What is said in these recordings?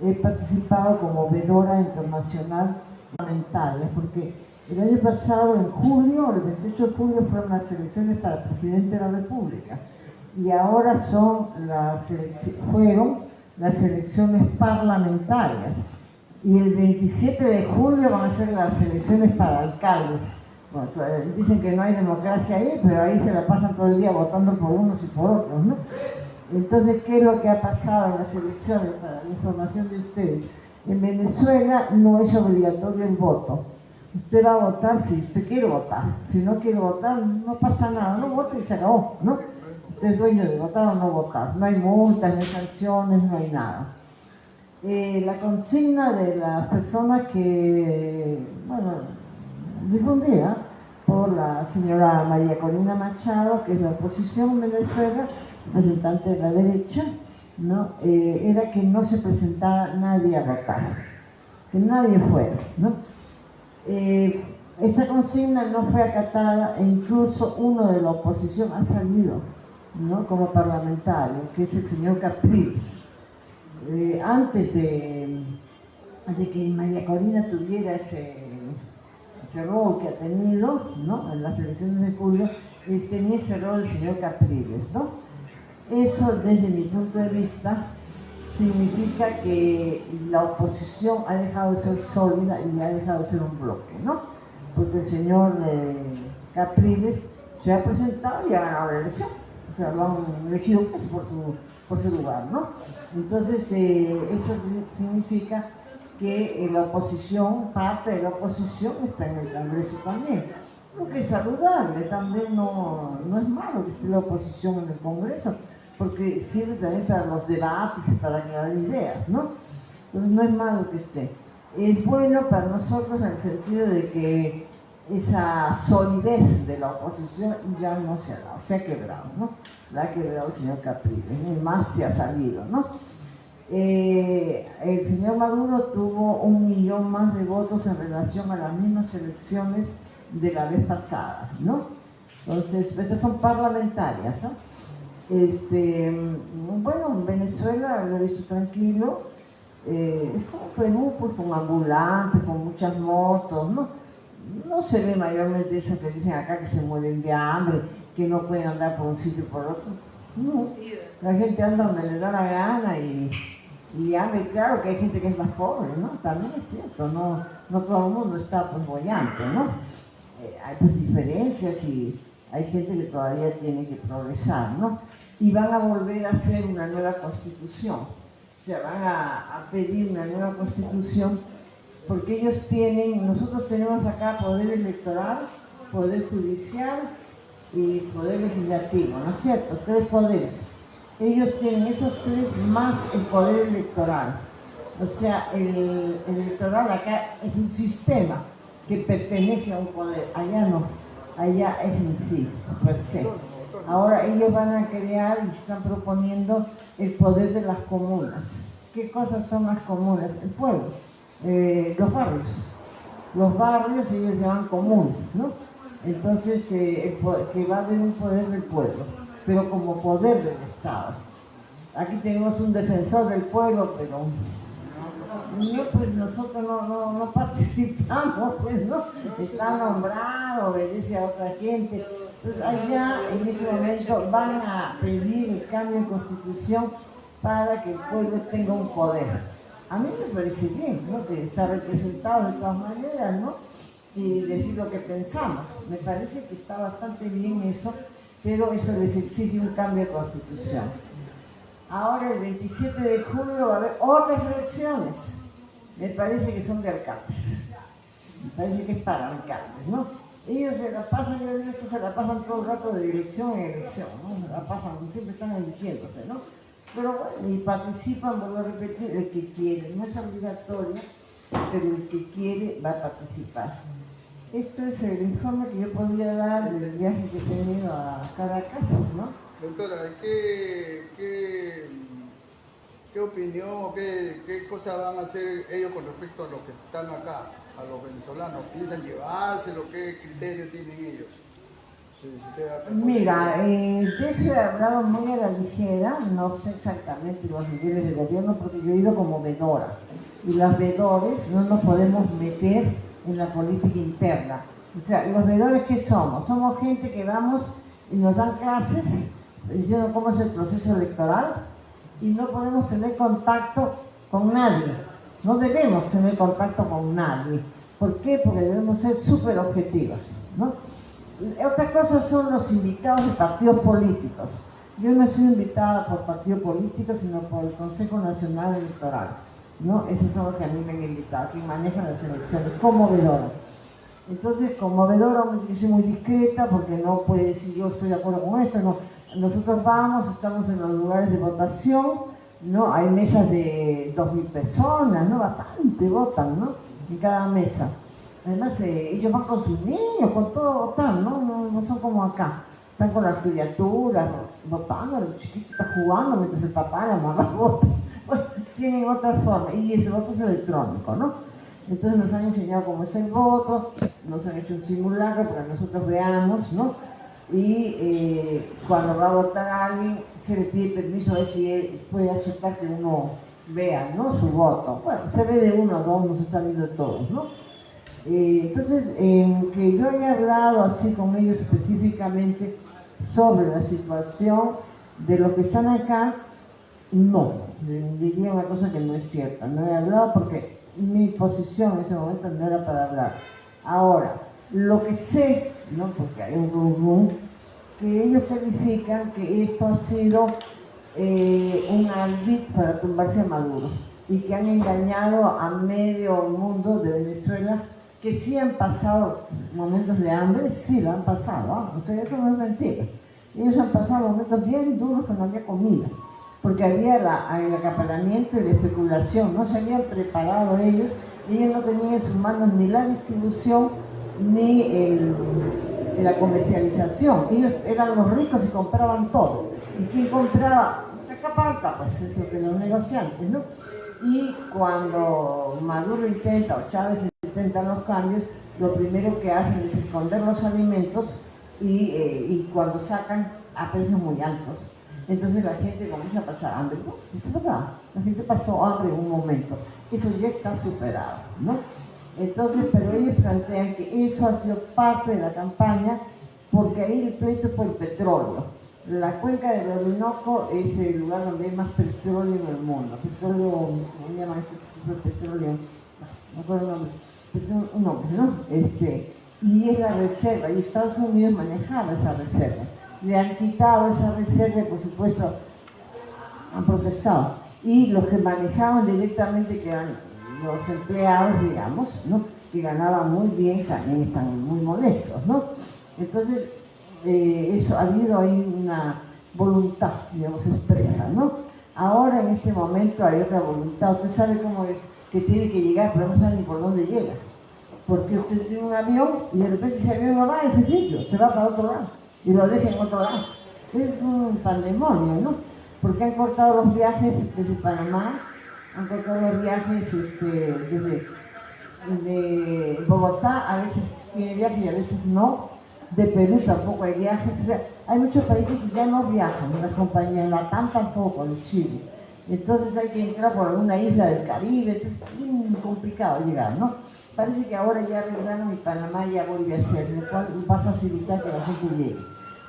He participado como vedora internacional parlamentaria, porque el año pasado, en julio, el 28 de julio, fueron las elecciones para presidente de la República, y ahora fueron las elecciones parlamentarias, y el 27 de julio van a ser las elecciones para alcaldes. Bueno, dicen que no hay democracia ahí, pero ahí se la pasan todo el día votando por unos y por otros, ¿no? Entonces, ¿qué es lo que ha pasado en las elecciones? Para la información de ustedes, en Venezuela no es obligatorio el voto. Usted va a votar si usted quiere votar. Si no quiere votar, no pasa nada, no vota y se acabó, ¿no? Usted es dueño de votar o no votar. No hay multas, no hay sanciones, no hay nada. La consigna de las personas que, bueno, difundida por la señora María Corina Machado, que es la oposición en Venezuela, representante de la derecha, ¿no? Era que no se presentara nadie a votar, que nadie fuera, ¿no? Esta consigna no fue acatada, e incluso uno de la oposición ha salido, ¿no?, como parlamentario, que es el señor Capriles. Antes de que María Corina tuviera ese rol que ha tenido, ¿no?, en las elecciones de julio, tenía ese rol el señor Capriles, ¿no? Eso, desde mi punto de vista, significa que la oposición ha dejado de ser sólida y ha dejado de ser un bloque, ¿no? Porque el señor Capriles se ha presentado y ha ganado la elección, o sea, lo han elegido por su lugar, ¿no? Entonces, eso significa que la oposición, parte de la oposición, está en el Congreso también. Lo que es saludable, también no es malo que esté la oposición en el Congreso, porque sirve también para los debates y para crear ideas, ¿no? Entonces no es malo que esté. Es bueno para nosotros en el sentido de que esa solidez de la oposición ya no se ha quebrado, ¿no? La ha quebrado el señor Capriles, y más se ha salido, ¿no? El señor Maduro tuvo 1 millón más de votos en relación a las mismas elecciones de la vez pasada, ¿no? Entonces, estas son parlamentarias, ¿no? Bueno, en Venezuela lo he visto tranquilo, es como Perú, pues con ambulantes, con muchas motos, ¿no? No se ve mayormente esas que dicen acá que se mueren de hambre, que no pueden andar por un sitio y por otro. No, la gente anda donde le da la gana y hambre, claro que hay gente que es más pobre, ¿no? También es cierto, no todo el mundo está pues boyante, ¿no? Hay pues diferencias y hay gente que todavía tiene que progresar, ¿no? Y van a volver a hacer una nueva constitución, o sea, van a pedir una nueva constitución, porque nosotros tenemos acá poder electoral, poder judicial y poder legislativo, ¿no es cierto? 3 poderes. Ellos tienen esos 3 más el poder electoral. O sea, el electoral acá es un sistema que pertenece a un poder, allá no, allá es en sí, per se. Ahora ellos van a crear y están proponiendo el poder de las comunas. ¿Qué cosas son las comunas? El pueblo, los barrios. Los barrios ellos llaman comunes, ¿no? Entonces, que va a haber un poder del pueblo, pero como poder del Estado. Aquí tenemos un defensor del pueblo, pero no, pues nosotros no participamos, pues, ¿no? Está nombrado, obedece a otra gente. Entonces allá en este momento van a pedir el cambio de constitución para que el pueblo tenga un poder. A mí me parece bien, ¿no?, que está representado de todas maneras, ¿no?, y decir lo que pensamos. Me parece que está bastante bien eso, pero eso les exige un cambio de constitución. Ahora el 27 de julio va a haber otras elecciones. Me parece que son de alcaldes. Me parece que es para alcaldes, ¿no? Ellos se la pasan todo el rato de elección en elección, ¿no? Se la pasan, siempre están eligiéndose, ¿no? Pero bueno, y participan, vuelvo a repetir, el que quiere. No es obligatorio, pero el que quiere va a participar. Este es el informe que yo podría dar del viaje que he tenido a Caracas, ¿no? Doctora, ¿qué opinión o qué cosas van a hacer ellos con respecto a los que están acá, a los venezolanos? ¿Piensan llevárselo? ¿Qué criterio tienen ellos? se queda acá. Mira, de eso he hablado muy a la ligera, no sé exactamente los niveles de gobierno porque yo he ido como vedora y los vedores no nos podemos meter en la política interna. O sea, los vedores ¿qué somos? Somos gente que vamos y nos dan clases diciendo cómo es el proceso electoral y no podemos tener contacto con nadie, no debemos tener contacto con nadie. ¿Por qué? Porque debemos ser súper objetivos, ¿no? Otra cosa son los invitados de partidos políticos. Yo no soy invitada por partido político, sino por el Consejo Nacional Electoral, ¿no? Esos son los que a mí me han invitado, que manejan las elecciones como vedora. Entonces, como vedora, yo soy muy discreta porque no puede decir yo estoy de acuerdo con esto, no. Nosotros vamos, estamos en los lugares de votación, ¿no? Hay mesas de 2000 personas, ¿no? Bastante votan, ¿no? En cada mesa. Además, ellos van con sus niños, con todo votar, ¿no? No son como acá. Están con las criaturas, votando, los chiquitos están jugando mientras el papá y la mamá votan. Bueno, tienen otra forma, y ese voto es electrónico, ¿no? Entonces nos han enseñado cómo es el voto, nos han hecho un simulacro para que nosotros veamos, ¿no? Y cuando va a votar a alguien, se le pide permiso a ver si él puede aceptar que uno vea, ¿no? Su voto. Bueno, se ve de uno a dos, no se está viendo de todos, ¿no? Entonces, que yo haya hablado así con ellos específicamente sobre la situación de los que están acá, no, diría una cosa que no es cierta. No he hablado porque mi posición en ese momento no era para hablar. Ahora, lo que sé, ¿no? Porque hay un rumor, que ellos califican que esto ha sido un ardid para tumbarse a Maduro y que han engañado a medio mundo de Venezuela, que sí han pasado momentos de hambre, sí lo han pasado, ¿eh? O sea, eso no es mentira. Ellos han pasado momentos bien duros que no había comida, porque había el acaparamiento y la especulación, no se habían preparado ellos no tenían en sus manos ni la distribución ni la comercialización. Ellos eran los ricos y compraban todo. ¿Y quién compraba? Cacaparca, pues eso que los negociantes, ¿no? Y cuando Maduro intenta o Chávez intentan los cambios, lo primero que hacen es esconder los alimentos y cuando sacan a precios muy altos. Entonces la gente comienza a pasar hambre, ¿no? Eso es verdad, la gente pasó hambre en un momento, eso ya está superado, ¿no? Entonces, pero ellos plantean que eso ha sido parte de la campaña porque ahí el pleito fue el petróleo. La cuenca del Orinoco es el lugar donde hay más petróleo en el mundo. Petróleo, ¿cómo llaman ese tipo de petróleo? No me acuerdo el nombre. Un nombre, ¿no? Y es la reserva, y Estados Unidos manejaba esa reserva. Le han quitado esa reserva y por supuesto han protestado. Y los que manejaban directamente, que eran los empleados, digamos, ¿no? Que ganaban muy bien, también están muy molestos, ¿no? Entonces, eso ha habido ahí una voluntad, digamos, expresa, ¿no? Ahora en este momento hay otra voluntad. Usted sabe cómo es, que tiene que llegar, pero no sabe ni por dónde llega. Porque usted tiene un avión y de repente ese avión no va a ese sitio, se va para otro lado y lo deja en otro lado. Es un pandemonio, ¿no? Porque han cortado los viajes desde Panamá, han cortado los viajes de Bogotá, a veces tiene viajes y a veces no. De Perú tampoco hay viajes. O sea, hay muchos países que ya no viajan, las compañías, la TAM tampoco, en Chile. Entonces hay que entrar por alguna isla del Caribe, entonces es bien complicado llegar, ¿no? Parece que ahora ya arreglaron y Panamá ya vuelve a ser, lo cual va a facilitar que la gente llegue.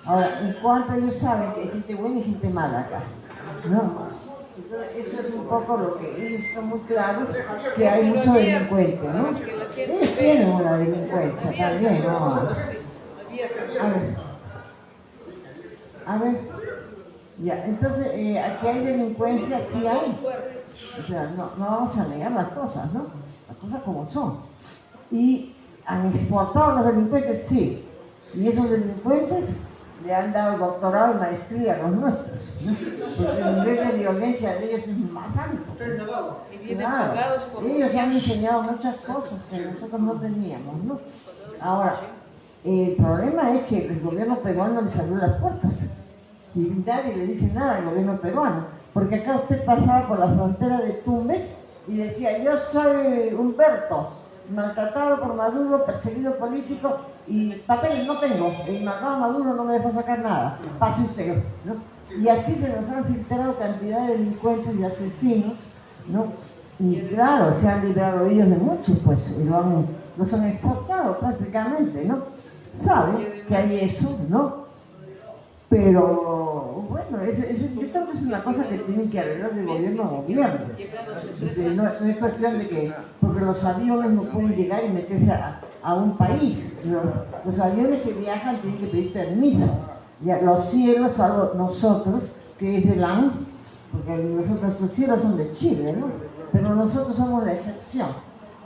Ahora, en cuanto ellos saben que hay gente buena y gente mala acá, ¿no? Entonces, eso es un poco lo que ellos están muy claros, que hay mucho delincuente, ¿no? Ellos tienen una delincuencia también, ¿no? A ver, ya, entonces, aquí hay delincuencia, sí hay. O sea, no vamos a negar las cosas, ¿no? Las cosas como son. Y han exportado a los delincuentes, sí. Y esos delincuentes le han dado doctorado y maestría a los nuestros, ¿no? Porque el nivel de violencia de ellos es más alto. Y vienen pagados por ellos han enseñado muchas cosas que nosotros no teníamos, ¿no? Ahora, el problema es que el gobierno peruano les abrió las puertas y nadie le dice nada al gobierno peruano, porque acá usted pasaba por la frontera de Tumbes y decía, yo soy Humberto, maltratado por Maduro, perseguido político, y papeles no tengo, el Maduro no me dejó sacar nada, pase usted, ¿no? Y así se nos han filtrado cantidad de delincuentes y asesinos, ¿no? Y claro, se han librado ellos de muchos, pues, y los han exportado prácticamente, ¿no? Saben que hay eso, ¿no? Pero, bueno, yo creo que es una cosa que tienen que arreglar de gobierno a gobierno. No es cuestión de que, porque los aviones no pueden llegar y meterse a un país. Los aviones que viajan tienen que pedir permiso. Ya, los cielos, salvo nosotros, que es de LAN, porque nuestros cielos son de Chile, ¿no? Pero nosotros somos la excepción,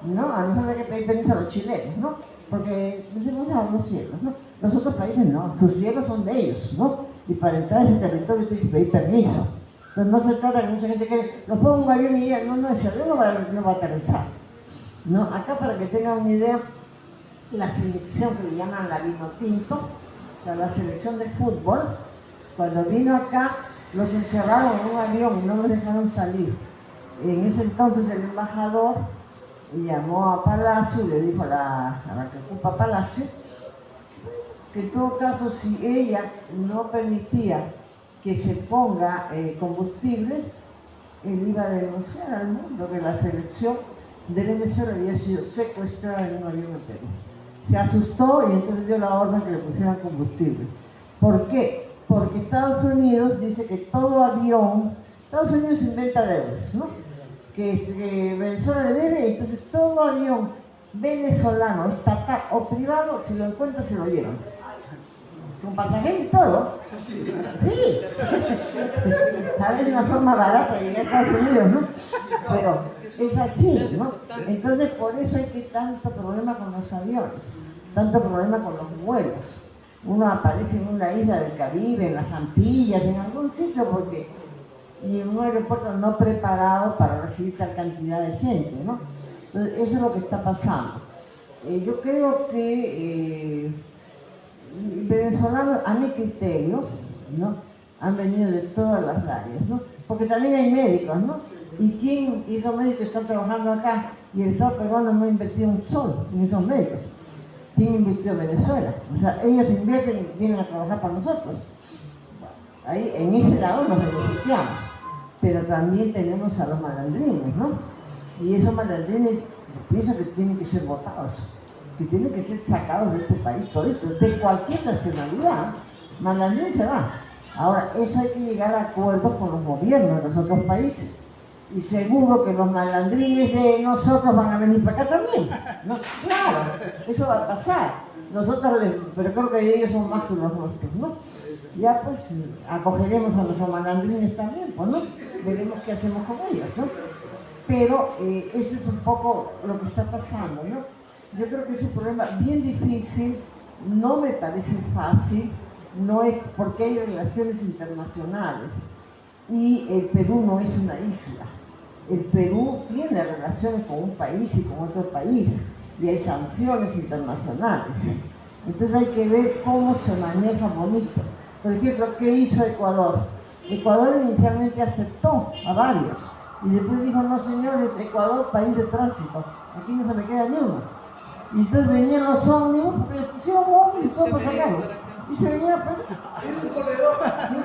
¿no? A nosotros hay que pedir permiso a los chilenos, ¿no? Porque decimos, los cielos, ¿no? Los otros países no, sus cielos son de ellos, ¿no? Y para entrar a ese territorio tienes que pedir permiso. Entonces no se trata de que mucha gente quiere, los pongo un avión y ya, no, ese avión no va a aterrizar, ¿no? Acá, para que tengan una idea, la selección que le llaman la Vinotinto, o sea, la selección de fútbol, cuando vino acá, los encerraron en un avión y no los dejaron salir. En ese entonces el embajador llamó a Palacio y le dijo a la que ocupa Palacio que en todo caso, si ella no permitía que se ponga combustible, él iba a denunciar al mundo que la selección de Venezuela había sido secuestrada en un avión en Perú. Se asustó y entonces dio la orden que le pusieran combustible. ¿Por qué? Porque Estados Unidos dice que todo avión, Estados Unidos inventa deudas, ¿no? Que Venezuela le debe, entonces todo avión venezolano, estatal o privado, si lo encuentra se lo llevan. Con pasajeros y todo. Sí. A veces una forma barata de llegar a Estados Unidos, ¿no? Pero es así, ¿no? Entonces por eso hay que tanto problema con los aviones, tanto problema con los vuelos. Uno aparece en una isla del Caribe, en las Antillas, en algún sitio, porque y en un aeropuerto no preparado para recibir tal cantidad de gente, ¿no? Entonces eso es lo que está pasando. Yo creo que venezolanos, a mi criterio, ¿no? Han venido de todas las áreas, ¿no? Porque también hay médicos, ¿no? ¿Y quién? Y esos médicos están trabajando acá y el Estado peruano no ha invertido un sol en esos médicos. ¿Quién invirtió en Venezuela? O sea, ellos invierten y vienen a trabajar para nosotros. Ahí, en ese lado nos beneficiamos, pero también tenemos a los malandrines, ¿no? Y esos malandrines, yo pienso que tienen que ser votados, que tienen que ser sacados de este país, toditos, de cualquier nacionalidad. Malandrín se va. Ahora, eso hay que llegar a acuerdos con los gobiernos de los otros países. Y seguro que los malandrines de nosotros van a venir para acá también, ¿no? Claro, eso va a pasar. Pero creo que ellos son más que los nuestros, ¿no? Ya pues acogeremos a los malandrines también, pues, ¿no? Veremos qué hacemos con ellos, ¿no? Pero eso es un poco lo que está pasando, ¿no? Yo creo que es un problema bien difícil, no me parece fácil, no es porque hay relaciones internacionales y el Perú no es una isla. El Perú tiene relaciones con un país y con otro país y hay sanciones internacionales. Entonces hay que ver cómo se maneja bonito. Por ejemplo, ¿qué hizo Ecuador? Ecuador inicialmente aceptó a varios y después dijo, no señores, Ecuador, país de tránsito, aquí no se me queda ni uno. Y entonces venían los ómnibus, porque le pusieron ómnibus y todo para sacarlo. Y se venía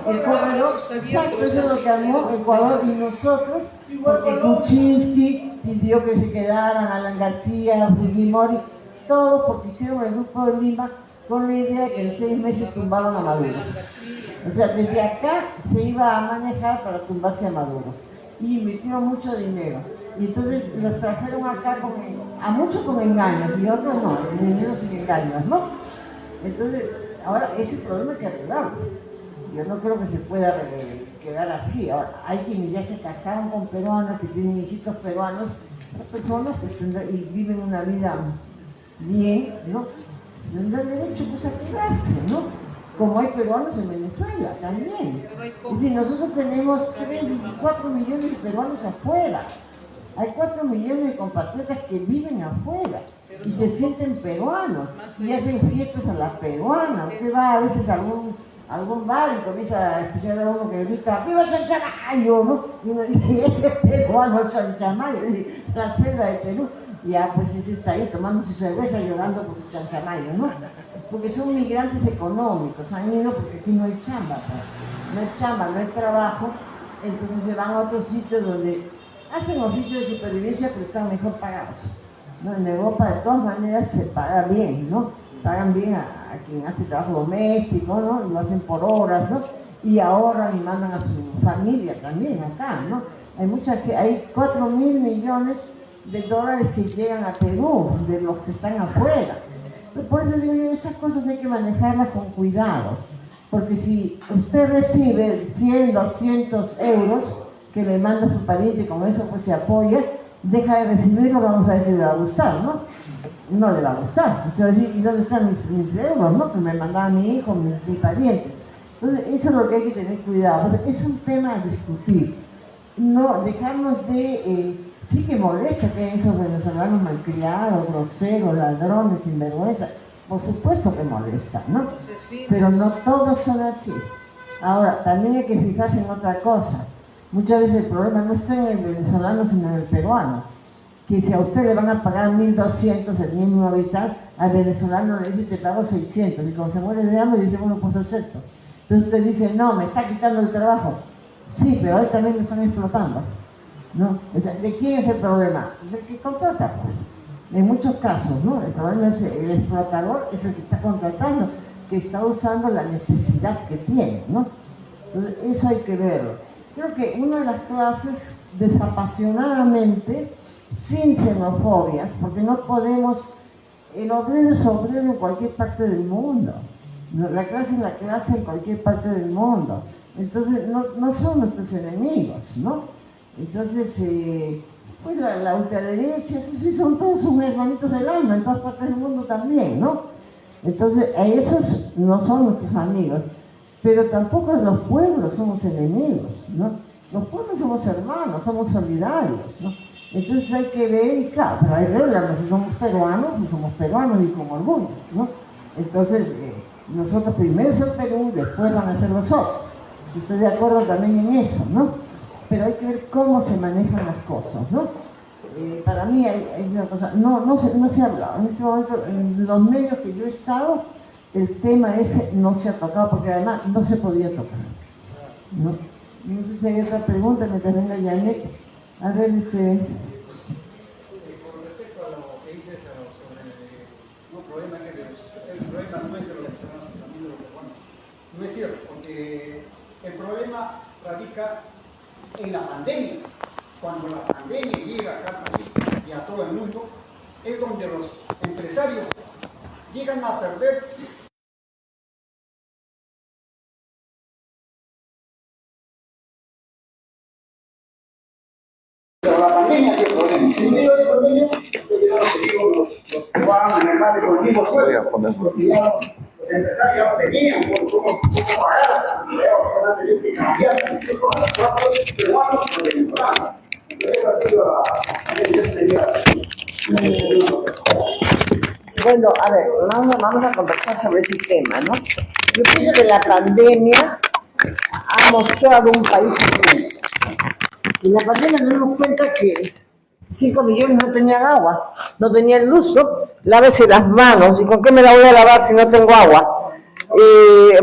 el corredor, exacto, eso es lo que armó Ecuador y nosotros, porque Kuczynski pidió que se quedaran, Alan García, Fujimori, todos porque hicieron el Grupo de Lima con la idea que en 6 meses tumbaron a Maduro. O sea, desde acá se iba a manejar para tumbarse a Maduro. Y invirtieron mucho dinero. Y entonces los trajeron acá a muchos con engaños y otros no, dinero sin engaños, ¿no? Entonces, ahora ese problema hay que arreglarlo. Yo no creo que se pueda quedar así. Ahora, hay quienes ya se casaron con peruanos, que tienen hijitos peruanos, las personas pues, y viven una vida bien, ¿no? Tendrán derecho pues, a quedarse, ¿no? Como hay peruanos en Venezuela también. Es decir, nosotros tenemos 4 millones de peruanos afuera. Hay 4 millones de compatriotas que viven afuera y se sienten peruanos y hacen fiestas a la peruana. Usted va a veces a algún bar y comienza a escuchar a uno que grita ¡Viva Chanchamayo! ¿No? Y uno dice, ese peruano Chanchamayo, la selva de Perú. ya pues ese está ahí tomando su cerveza, llorando por su chanchamayo, ¿no? Porque son migrantes económicos, han ido porque aquí no hay chamba, pues. No hay chamba, no hay trabajo, entonces se van a otros sitios donde hacen oficio de supervivencia, pero están mejor pagados, ¿no? En Europa de todas maneras se paga bien, ¿no? Pagan bien a quien hace trabajo doméstico, ¿no? Y lo hacen por horas, ¿no? Y ahorran y mandan a su familia también acá, ¿no? Hay 4.000 millones de dólares que llegan a Perú, de los que están afuera. Por eso digo yo, esas cosas hay que manejarlas con cuidado, porque si usted recibe 100, 200 euros que le manda su pariente y con eso pues se apoya, deja de recibirlo, vamos a decir, le va a gustar, ¿no? No le va a gustar. Entonces, ¿y dónde están mis euros, no? Que me mandaba mi hijo, mi pariente. Entonces, eso es lo que hay que tener cuidado. Es un tema a discutir. No, dejarnos de... sí que molesta que hay esos venezolanos malcriados, groseros, ladrones, sinvergüenza. Por supuesto que molesta, ¿no? Pero no todos son así. Ahora, también hay que fijarse en otra cosa. Muchas veces el problema no está en el venezolano, sino en el peruano. Que si a usted le van a pagar 1.200 el mínimo vital, al venezolano le dice te pago 600. Y cuando se muere de hambre, dice, bueno, pues acepto. Entonces usted dice, no, me está quitando el trabajo. Sí, pero hoy también me están explotando, ¿no? O sea, ¿de quién es el problema? Del que contrata, pues. En muchos casos, ¿no? El problema es el explotador, es el que está contratando, que está usando la necesidad que tiene, ¿no? Entonces, eso hay que verlo. Creo que una de las clases, desapasionadamente, sin xenofobias, porque no podemos, el obrero es obrero en cualquier parte del mundo, la clase es la clase en cualquier parte del mundo, entonces no son nuestros enemigos, ¿no? Entonces, pues la ultraderecha, esos sí son todos sus hermanitos del alma, en todas partes del mundo también, ¿no? Entonces, a esos no son nuestros amigos, pero tampoco los pueblos somos enemigos, ¿no? Los pueblos somos hermanos, somos solidarios, ¿no? Entonces hay que ver, y claro, pero hay reglas, si somos peruanos y con orgullo, ¿no? Entonces, nosotros primero es el Perú, después van a ser los otros. Estoy de acuerdo también en eso, ¿no? Pero hay que ver cómo se manejan las cosas, ¿no? Para mí hay una cosa, no se ha hablado, en este momento, en los medios que yo he estado, el tema ese no se ha tocado, porque además no se podía tocar, ¿no? No sé si hay otra pregunta, mientras venga Janet. A ver, Con respecto a lo que dices sobre el problema no es de los venezolanos, sino también de los peruanos. No es cierto, porque el problema radica en la pandemia. Cuando la pandemia llega acá al país y a todo el mundo, es donde los empresarios llegan a perder pero la pandemia tiene problemas. En medio de la pandemia, los cubanos, en el mar de los mismos pueblos, los empresarios tenían cómo pagar a los empleados, van a tener que cambiar incluso a los cuatro peruanos por venezolanos. Bueno, a ver, vamos a conversar sobre ese tema, ¿no? Yo pienso que la pandemia ha mostrado un país así. Y la pandemia nos dimos cuenta que 5 millones no tenían agua, no tenían luz, ¿no? Lávese las manos, ¿y con qué me la voy a lavar si no tengo agua?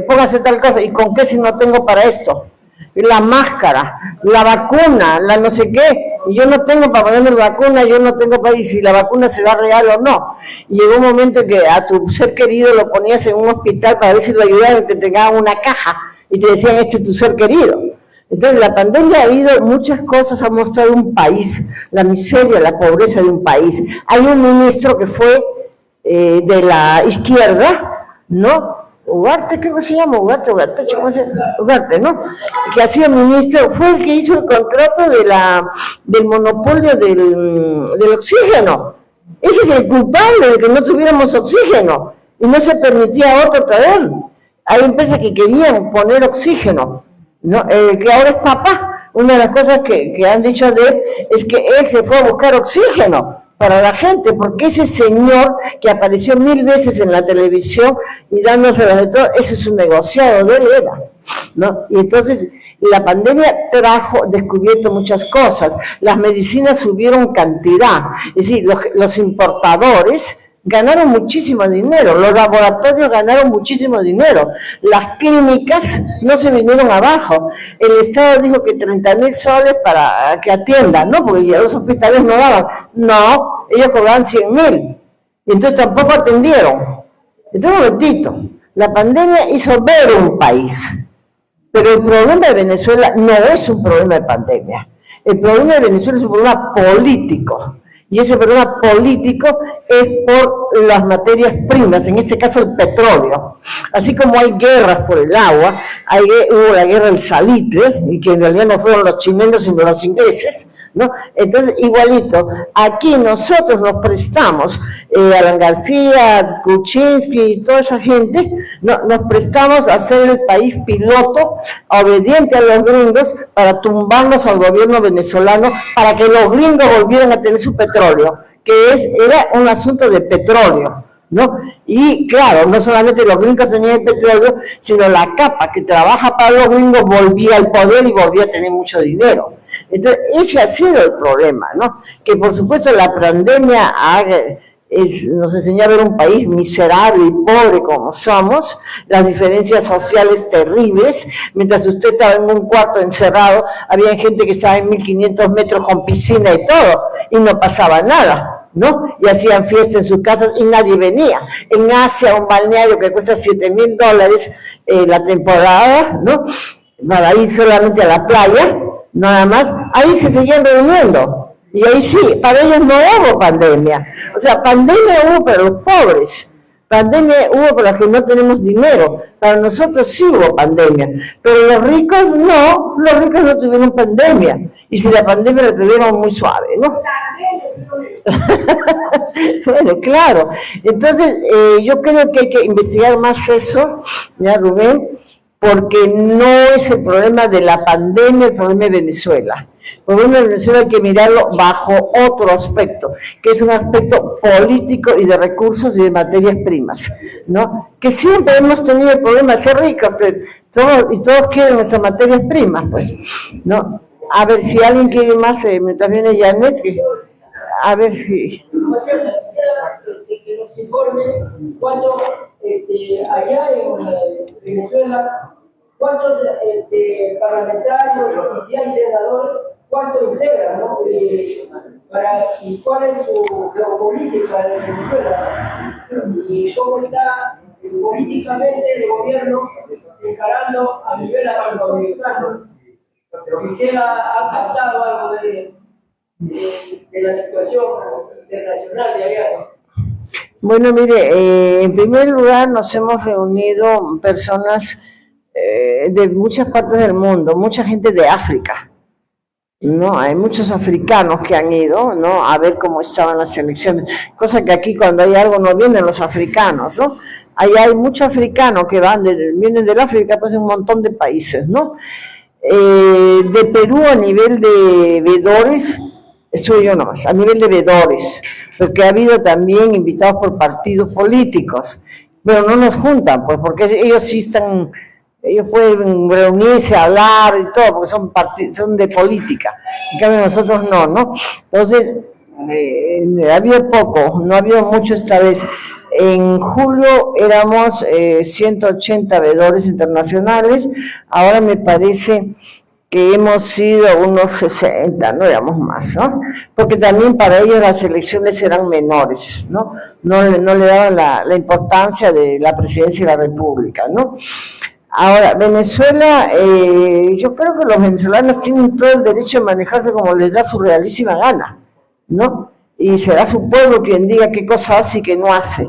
Póngase tal cosa, ¿y con qué si no tengo para esto? La máscara, la vacuna, la no sé qué, y yo no tengo para ponerme la vacuna, yo no tengo para ir si la vacuna será real o no. Y llegó un momento en que a tu ser querido lo ponías en un hospital para ver si lo ayudaban y te entregaban una caja y te decían, este es tu ser querido. Entonces la pandemia ha habido muchas cosas, ha mostrado un país, la miseria, la pobreza de un país. Hay un ministro que fue de la izquierda, ¿no? Ugarte, ¿cómo se llama? Ugarte, ¿no? Que ha sido ministro, fue el que hizo el contrato del monopolio del oxígeno. Ese es el culpable de que no tuviéramos oxígeno y no se permitía a otro traer. Hay empresas que querían poner oxígeno, ¿no? Que ahora es papá. Una de las cosas que han dicho de él es que él se fue a buscar oxígeno para la gente, porque ese señor que apareció 1000 veces en la televisión y dándose de todo, ese es un negociado de él era, ¿no? Y entonces, La pandemia descubierto muchas cosas, las medicinas subieron cantidad, es decir, los importadores ganaron muchísimo dinero, los laboratorios ganaron muchísimo dinero, las clínicas no se vinieron abajo, el Estado dijo que 30.000 soles para que atiendan, ¿no? Porque ya los hospitales no daban, no, ellos cobraban 100.000, y entonces tampoco atendieron. Entonces, un momentito, la pandemia hizo ver un país, pero el problema de Venezuela no es un problema de pandemia, el problema de Venezuela es un problema político. Y ese problema político es por las materias primas, en este caso el petróleo. Así como hay guerras por el agua, hubo la guerra del salitre, y que en realidad no fueron los chilenos sino los ingleses, ¿no? Entonces, igualito, aquí nosotros nos prestamos, Alan García, Kuczynski y toda esa gente, nos prestamos a ser el país piloto, obediente a los gringos, para tumbarnos al gobierno venezolano, para que los gringos volvieran a tener su petróleo, que era un asunto de petróleo, ¿no? Y claro, no solamente los gringos tenían el petróleo, sino la capa que trabaja para los gringos volvía al poder y volvía a tener mucho dinero. Entonces, ese ha sido el problema, ¿no? Que por supuesto la pandemia nos enseñó a ver un país miserable y pobre como somos, las diferencias sociales terribles. Mientras usted estaba en un cuarto encerrado, había gente que estaba en 1500 metros con piscina y todo, y no pasaba nada, ¿no? Y hacían fiesta en sus casas y nadie venía. En Asia, un balneario que cuesta $7.000 la temporada, ¿no? Para ir solamente a la playa, nada más, ahí se seguían reuniendo. Y ahí sí, para ellos no hubo pandemia. O sea, pandemia hubo para los pobres, pandemia hubo para los que no tenemos dinero, para nosotros sí hubo pandemia, pero los ricos no tuvieron pandemia, y si la pandemia la tuvieron muy suave, ¿no? Bueno, claro, entonces yo creo que hay que investigar más eso, ¿ya, Rubén? Porque no es el problema de la pandemia, el problema de Venezuela. El problema de Venezuela hay que mirarlo bajo otro aspecto, que es un aspecto político y de recursos y de materias primas, ¿no? Que siempre hemos tenido el problema de ser ricos, todos quieren nuestras materias primas, pues, ¿no? A ver si alguien quiere más, mientras viene Janet, a ver si... Que nos informe cuánto allá en Venezuela, cuántos parlamentarios y si hay senadores, cuánto integran, ¿no? Y cuál es su geopolítica de Venezuela y cómo está políticamente el gobierno encarando a nivel latinoamericano. Si usted ha captado algo de la situación internacional de allá. Bueno, mire, en primer lugar nos hemos reunido personas de muchas partes del mundo, mucha gente de África, ¿no? Hay muchos africanos que han ido, ¿no? A ver cómo estaban las elecciones, cosa que aquí cuando hay algo no vienen los africanos, ¿no? Allá hay muchos africanos que vienen del África, pues un montón de países, ¿no? De Perú a nivel de veedores, estoy yo nomás, a nivel de veedores, porque ha habido también invitados por partidos políticos, pero no nos juntan, pues porque ellos sí están, ellos pueden reunirse, hablar y todo, porque son de política, en cambio nosotros no. Entonces, ha habido poco, no ha habido mucho esta vez. En julio éramos 180 veedores internacionales, ahora me parece que hemos sido unos 60, no éramos más, ¿no? Porque también para ellos las elecciones eran menores, ¿no? No le daban la importancia de la presidencia de la República, ¿no? Ahora, Venezuela, yo creo que los venezolanos tienen todo el derecho de manejarse como les da su realísima gana, ¿no? Y será su pueblo quien diga qué cosa hace y qué no hace,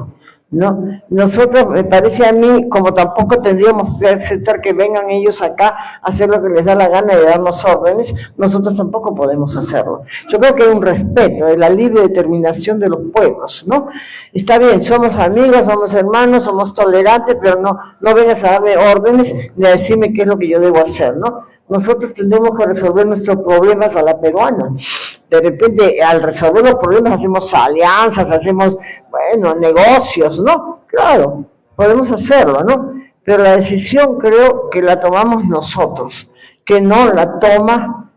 ¿no? Nosotros, me parece a mí, como tampoco tendríamos que aceptar que vengan ellos acá a hacer lo que les da la gana de darnos órdenes, nosotros tampoco podemos hacerlo. Yo creo que hay un respeto de la libre determinación de los pueblos, ¿no? Está bien, somos amigos, somos hermanos, somos tolerantes, pero no vengas a darme órdenes ni a decirme qué es lo que yo debo hacer, ¿no? Nosotros tenemos que resolver nuestros problemas a la peruana. De repente, al resolver los problemas, hacemos alianzas, hacemos, bueno, negocios, ¿no? Claro, podemos hacerlo, ¿no? Pero la decisión creo que la tomamos nosotros. que no la toma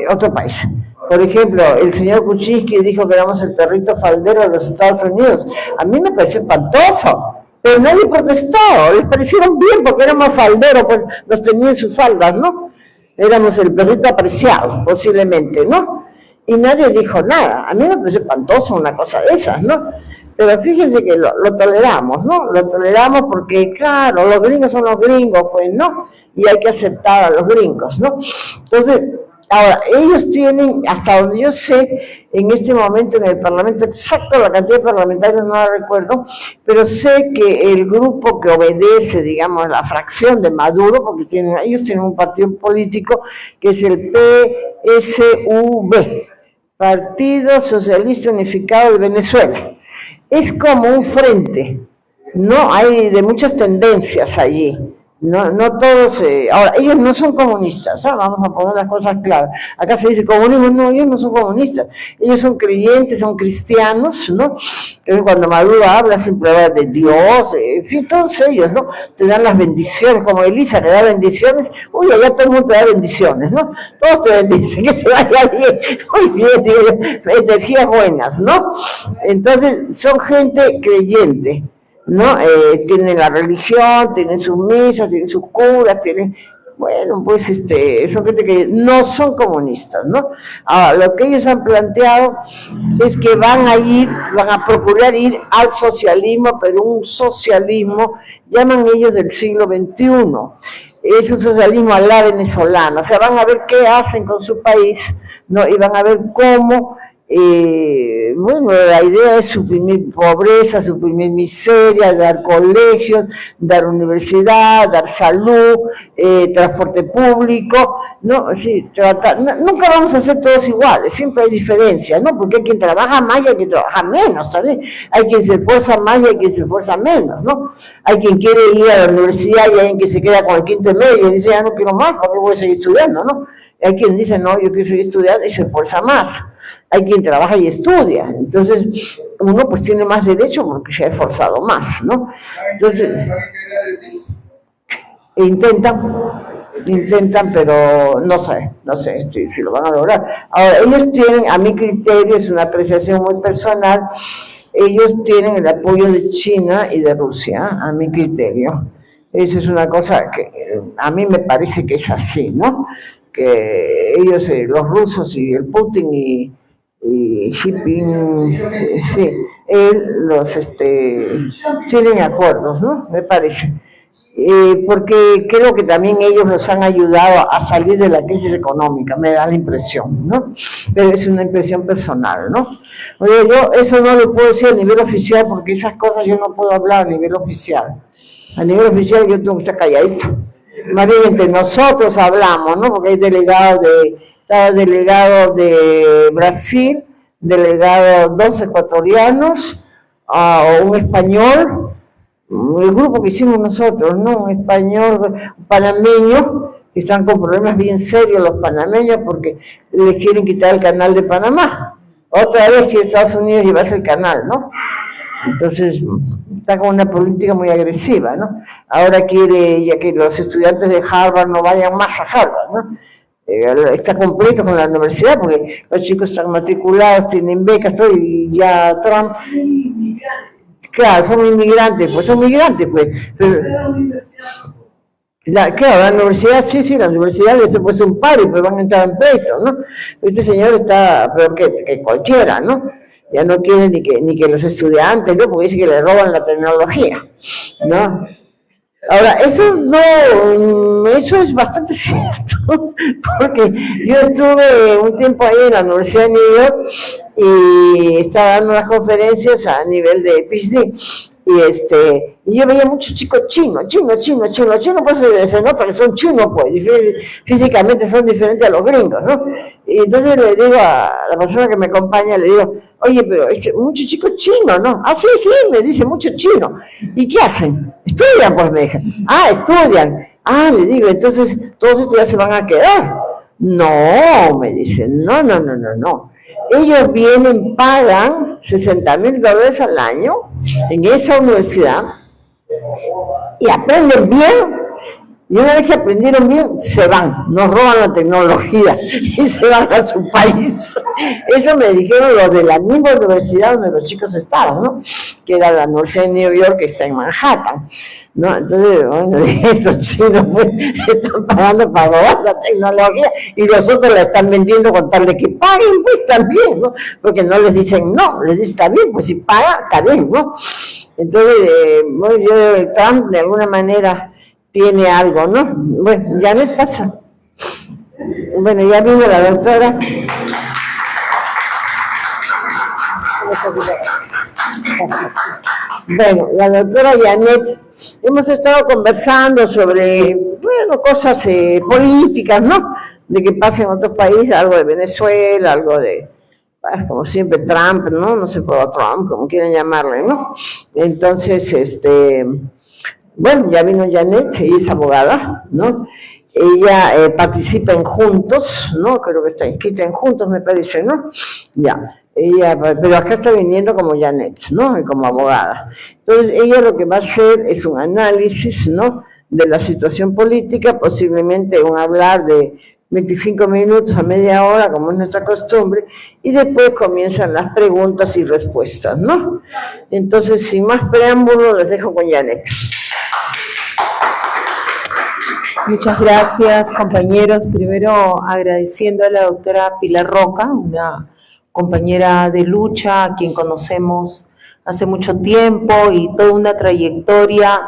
otro país. Por ejemplo, el señor Kuczynski dijo que éramos el perrito faldero de los Estados Unidos. A mí me pareció espantoso, pero nadie protestó, les parecieron bien porque éramos falderos, pues nos tenían en sus faldas, ¿no? Éramos el perrito apreciado, posiblemente, ¿no? Y nadie dijo nada. A mí me pareció espantoso una cosa de esas, ¿no? Pero fíjense que lo toleramos, ¿no? Lo toleramos porque, claro, los gringos son los gringos, pues, ¿no? Y hay que aceptar a los gringos, ¿no? Entonces, ahora, ellos tienen, hasta donde yo sé, en este momento en el Parlamento, exacto la cantidad de parlamentarios no la recuerdo, pero sé que el grupo que obedece, digamos, la fracción de Maduro, porque ellos tienen un partido político que es el PSUV, Partido Socialista Unificado de Venezuela. Es como un frente, ¿no? Hay de muchas tendencias allí. No todos, ahora, ellos no son comunistas, ¿sabes? Vamos a poner las cosas claras. Acá se dice comunismo, no, ellos no son comunistas, ellos son creyentes, son cristianos, ¿no? Entonces, cuando Maduro habla, siempre habla de Dios, en fin, todos ellos, ¿no? Te dan las bendiciones, como Elisa le da bendiciones, uy, allá todo el mundo te da bendiciones, ¿no? Todos te bendicen, que te vaya bien, muy bien, digo, energías buenas, ¿no? Entonces, son gente creyente, ¿no? Tienen la religión, tienen sus misas, tienen sus curas, tienen, bueno, pues son gente que no son comunistas, ¿no? Ahora, lo que ellos han planteado es que van a procurar ir al socialismo, pero un socialismo, llaman ellos del siglo XXI, es un socialismo a la venezolana, o sea, van a ver qué hacen con su país, ¿no? Y van a ver cómo, bueno, la idea es suprimir pobreza, suprimir miseria, dar colegios, dar universidad, dar salud, transporte público, ¿no? Sí, nunca vamos a ser todos iguales, siempre hay diferencias, ¿no? Porque hay quien trabaja más y hay quien trabaja menos, también. Hay quien se esfuerza más y hay quien se esfuerza menos, ¿no? Hay quien quiere ir a la universidad y hay quien que se queda con el quinto medio y dice, ya no quiero más, porque voy a seguir estudiando, ¿no? Hay quien dice, no, yo quiero seguir estudiando y se esfuerza más. Hay quien trabaja y estudia. Entonces, uno pues tiene más derecho porque se ha esforzado más, ¿no? Entonces, intentan, pero no sé si lo van a lograr. Ahora, ellos tienen, a mi criterio, es una apreciación muy personal, ellos tienen el apoyo de China y de Rusia, a mi criterio. Esa es una cosa que a mí me parece que es así, ¿no? Que ellos, los rusos y el Putin y Xi Jinping, sí, tienen acuerdos, ¿no? Me parece. Porque creo que también ellos los han ayudado a salir de la crisis económica, me da la impresión, ¿no? Pero es una impresión personal, ¿no? Oye, yo eso no lo puedo decir a nivel oficial porque esas cosas yo no puedo hablar a nivel oficial. A nivel oficial yo tengo que estar calladito. Más bien entre nosotros hablamos, ¿no? Porque hay delegados de Brasil, dos ecuatorianos, o un español, el grupo que hicimos nosotros, ¿no? Un español, un panameño, que están con problemas bien serios los panameños porque les quieren quitar el canal de Panamá. Otra vez que Estados Unidos llevase el canal, ¿no? Entonces, está con una política muy agresiva, ¿no? Ahora quiere ya que los estudiantes de Harvard no vayan más a Harvard, ¿no? Está completo con la universidad porque los chicos están matriculados, tienen becas, todo, y ya Trump, claro, son migrantes, pues. Pero, claro, la universidad, sí, la universidad les ha puesto un paro y pues van a entrar en pleito, ¿no? Este señor está peor que cualquiera, ¿no? Ya no quiere ni que los estudiantes, ¿no? Porque dice que le roban la tecnología, ¿no? Ahora, eso es bastante cierto, porque yo estuve un tiempo ahí en la Universidad de New York y estaba dando unas conferencias a nivel de PhD, y yo veía muchos chicos chinos, pues se nota que son chinos, pues, físicamente son diferentes a los gringos, ¿no? Y entonces le digo a la persona que me acompaña, le digo, oye, pero muchos chicos chinos, ¿no? Ah, sí, me dice, muchos chinos. ¿Y qué hacen? Estudian, pues, me dije. Ah, estudian. Ah, le digo, entonces, todos estos ya se van a quedar. No, me dicen, no. Ellos vienen, pagan $60,000 al año en esa universidad y aprenden bien, Y una vez que aprendieron bien, se van, nos roban la tecnología y se van a su país. Eso me dijeron los de la misma universidad donde los chicos estaban, ¿no? Que era la Universidad de New York, que está en Manhattan, ¿no? Entonces, bueno, estos chinos pues, están pagando para robar la tecnología y los otros la están vendiendo con tal de que paguen, pues también, ¿no? Porque no les dicen no, les dicen está bien, pues si paga, está bien, ¿no? Entonces, bueno, yo Trump de alguna manera tiene algo, ¿no? Bueno, ya me pasa. Bueno, ya vino la doctora. Bueno, la doctora Janet, hemos estado conversando sobre, bueno, cosas políticas, ¿no? De que pasa en otros países, algo de Venezuela, algo de, bueno, como siempre, Trump, ¿no? No sé por Trump, como quieran llamarle, ¿no? Entonces, bueno, ya vino Janet, ella es abogada, ¿no? Ella participa en Juntos, ¿no? Creo que está inscrita en Juntos, me parece, ¿no? Ya, ella, pero acá está viniendo como Janet, ¿no? Y como abogada. Entonces, ella lo que va a hacer es un análisis, ¿no? De la situación política, posiblemente un hablar de 25 minutos a media hora, como es nuestra costumbre, y después comienzan las preguntas y respuestas, ¿no? Entonces, sin más preámbulo, les dejo con Janet. Muchas gracias, compañeros. Primero, agradeciendo a la doctora Pilar Roca, una compañera de lucha, a quien conocemos hace mucho tiempo y toda una trayectoria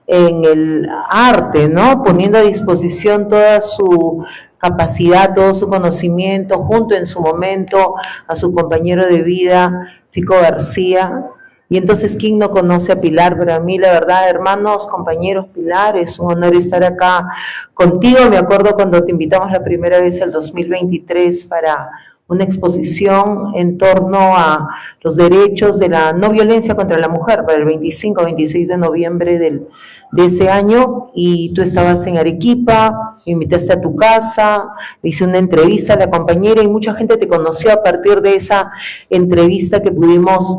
en el arte, ¿no? Poniendo a disposición toda su capacidad, todo su conocimiento, junto en su momento a su compañero de vida, Fico García. Y entonces, ¿quién no conoce a Pilar? Pero a mí, la verdad, hermanos, compañeros, Pilar, es un honor estar acá contigo. Me acuerdo cuando te invitamos la primera vez el 2023 para una exposición en torno a los derechos de la no violencia contra la mujer para el 25-26 de noviembre de ese año, y tú estabas en Arequipa, me invitaste a tu casa, hice una entrevista a la compañera y mucha gente te conoció a partir de esa entrevista que pudimos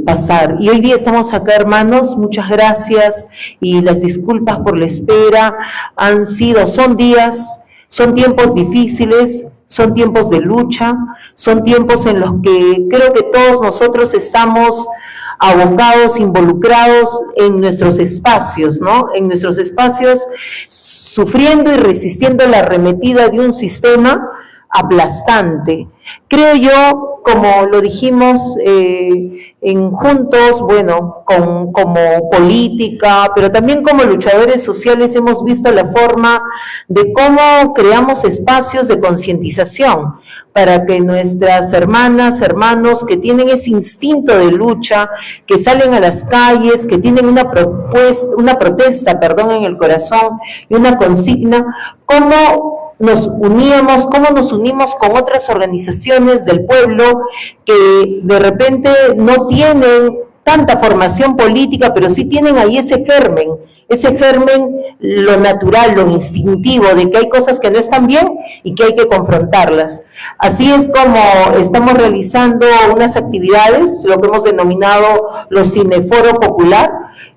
pasar. Y hoy día estamos acá, hermanos, muchas gracias y las disculpas por la espera. Son tiempos difíciles, son tiempos de lucha, son tiempos en los que creo que todos nosotros estamos abocados, involucrados en nuestros espacios, ¿no? En nuestros espacios, sufriendo y resistiendo la arremetida de un sistema aplastante. Creo yo, como lo dijimos en Juntos, bueno, como política, pero también como luchadores sociales, hemos visto la forma de cómo creamos espacios de concientización para que nuestras hermanas, hermanos que tienen ese instinto de lucha, que salen a las calles, que tienen una protesta en el corazón y una consigna, cómo nos unimos con otras organizaciones del pueblo que de repente no tienen tanta formación política, pero sí tienen ahí ese germen, lo natural, lo instintivo, de que hay cosas que no están bien y que hay que confrontarlas. Así es como estamos realizando unas actividades, lo que hemos denominado los Cineforo Popular.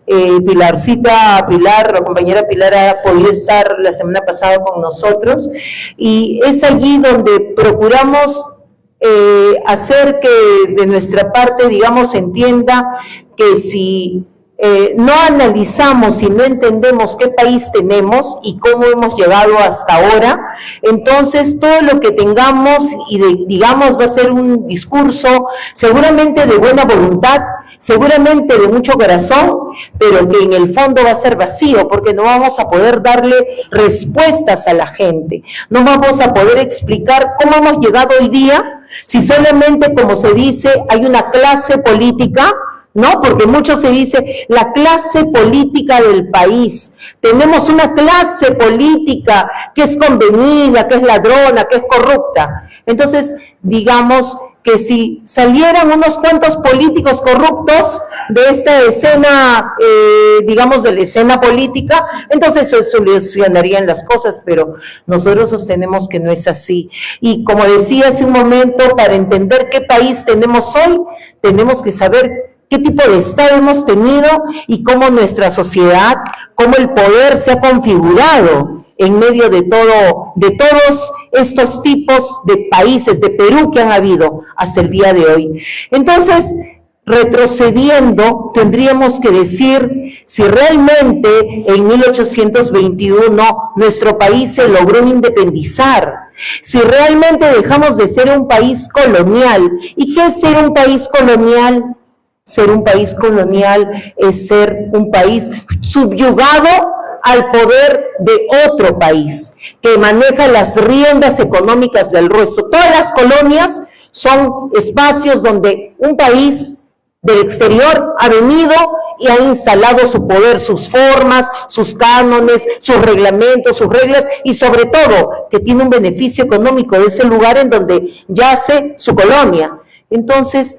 La compañera Pilar ha podido estar la semana pasada con nosotros, y es allí donde procuramos hacer que de nuestra parte, digamos, se entienda que si no analizamos y no entendemos qué país tenemos y cómo hemos llegado hasta ahora, entonces todo lo que tengamos y digamos va a ser un discurso seguramente de buena voluntad, seguramente de mucho corazón, pero que en el fondo va a ser vacío, porque no vamos a poder darle respuestas a la gente, no vamos a poder explicar cómo hemos llegado hoy día, si solamente, como se dice, hay una clase política, ¿no? Porque mucho se dice la clase política del país. Tenemos una clase política que es convenida, que es ladrona, que es corrupta. Entonces, digamos que si salieran unos cuantos políticos corruptos de esta escena, digamos, de la escena política, entonces se solucionarían las cosas, pero nosotros sostenemos que no es así. Y como decía hace un momento, para entender qué país tenemos hoy, tenemos que saber qué tipo de Estado hemos tenido y cómo nuestra sociedad, cómo el poder se ha configurado en medio de todos estos tipos de países, de Perú que han habido hasta el día de hoy. Entonces, retrocediendo, tendríamos que decir si realmente en 1821 nuestro país se logró independizar, si realmente dejamos de ser un país colonial. ¿Y qué es ser un país colonial? Ser un país colonial es ser un país subyugado al poder de otro país, que maneja las riendas económicas del resto. Todas las colonias son espacios donde un país del exterior ha venido y ha instalado su poder, sus formas, sus cánones, sus reglamentos, sus reglas, y sobre todo que tiene un beneficio económico de ese lugar en donde yace su colonia. Entonces,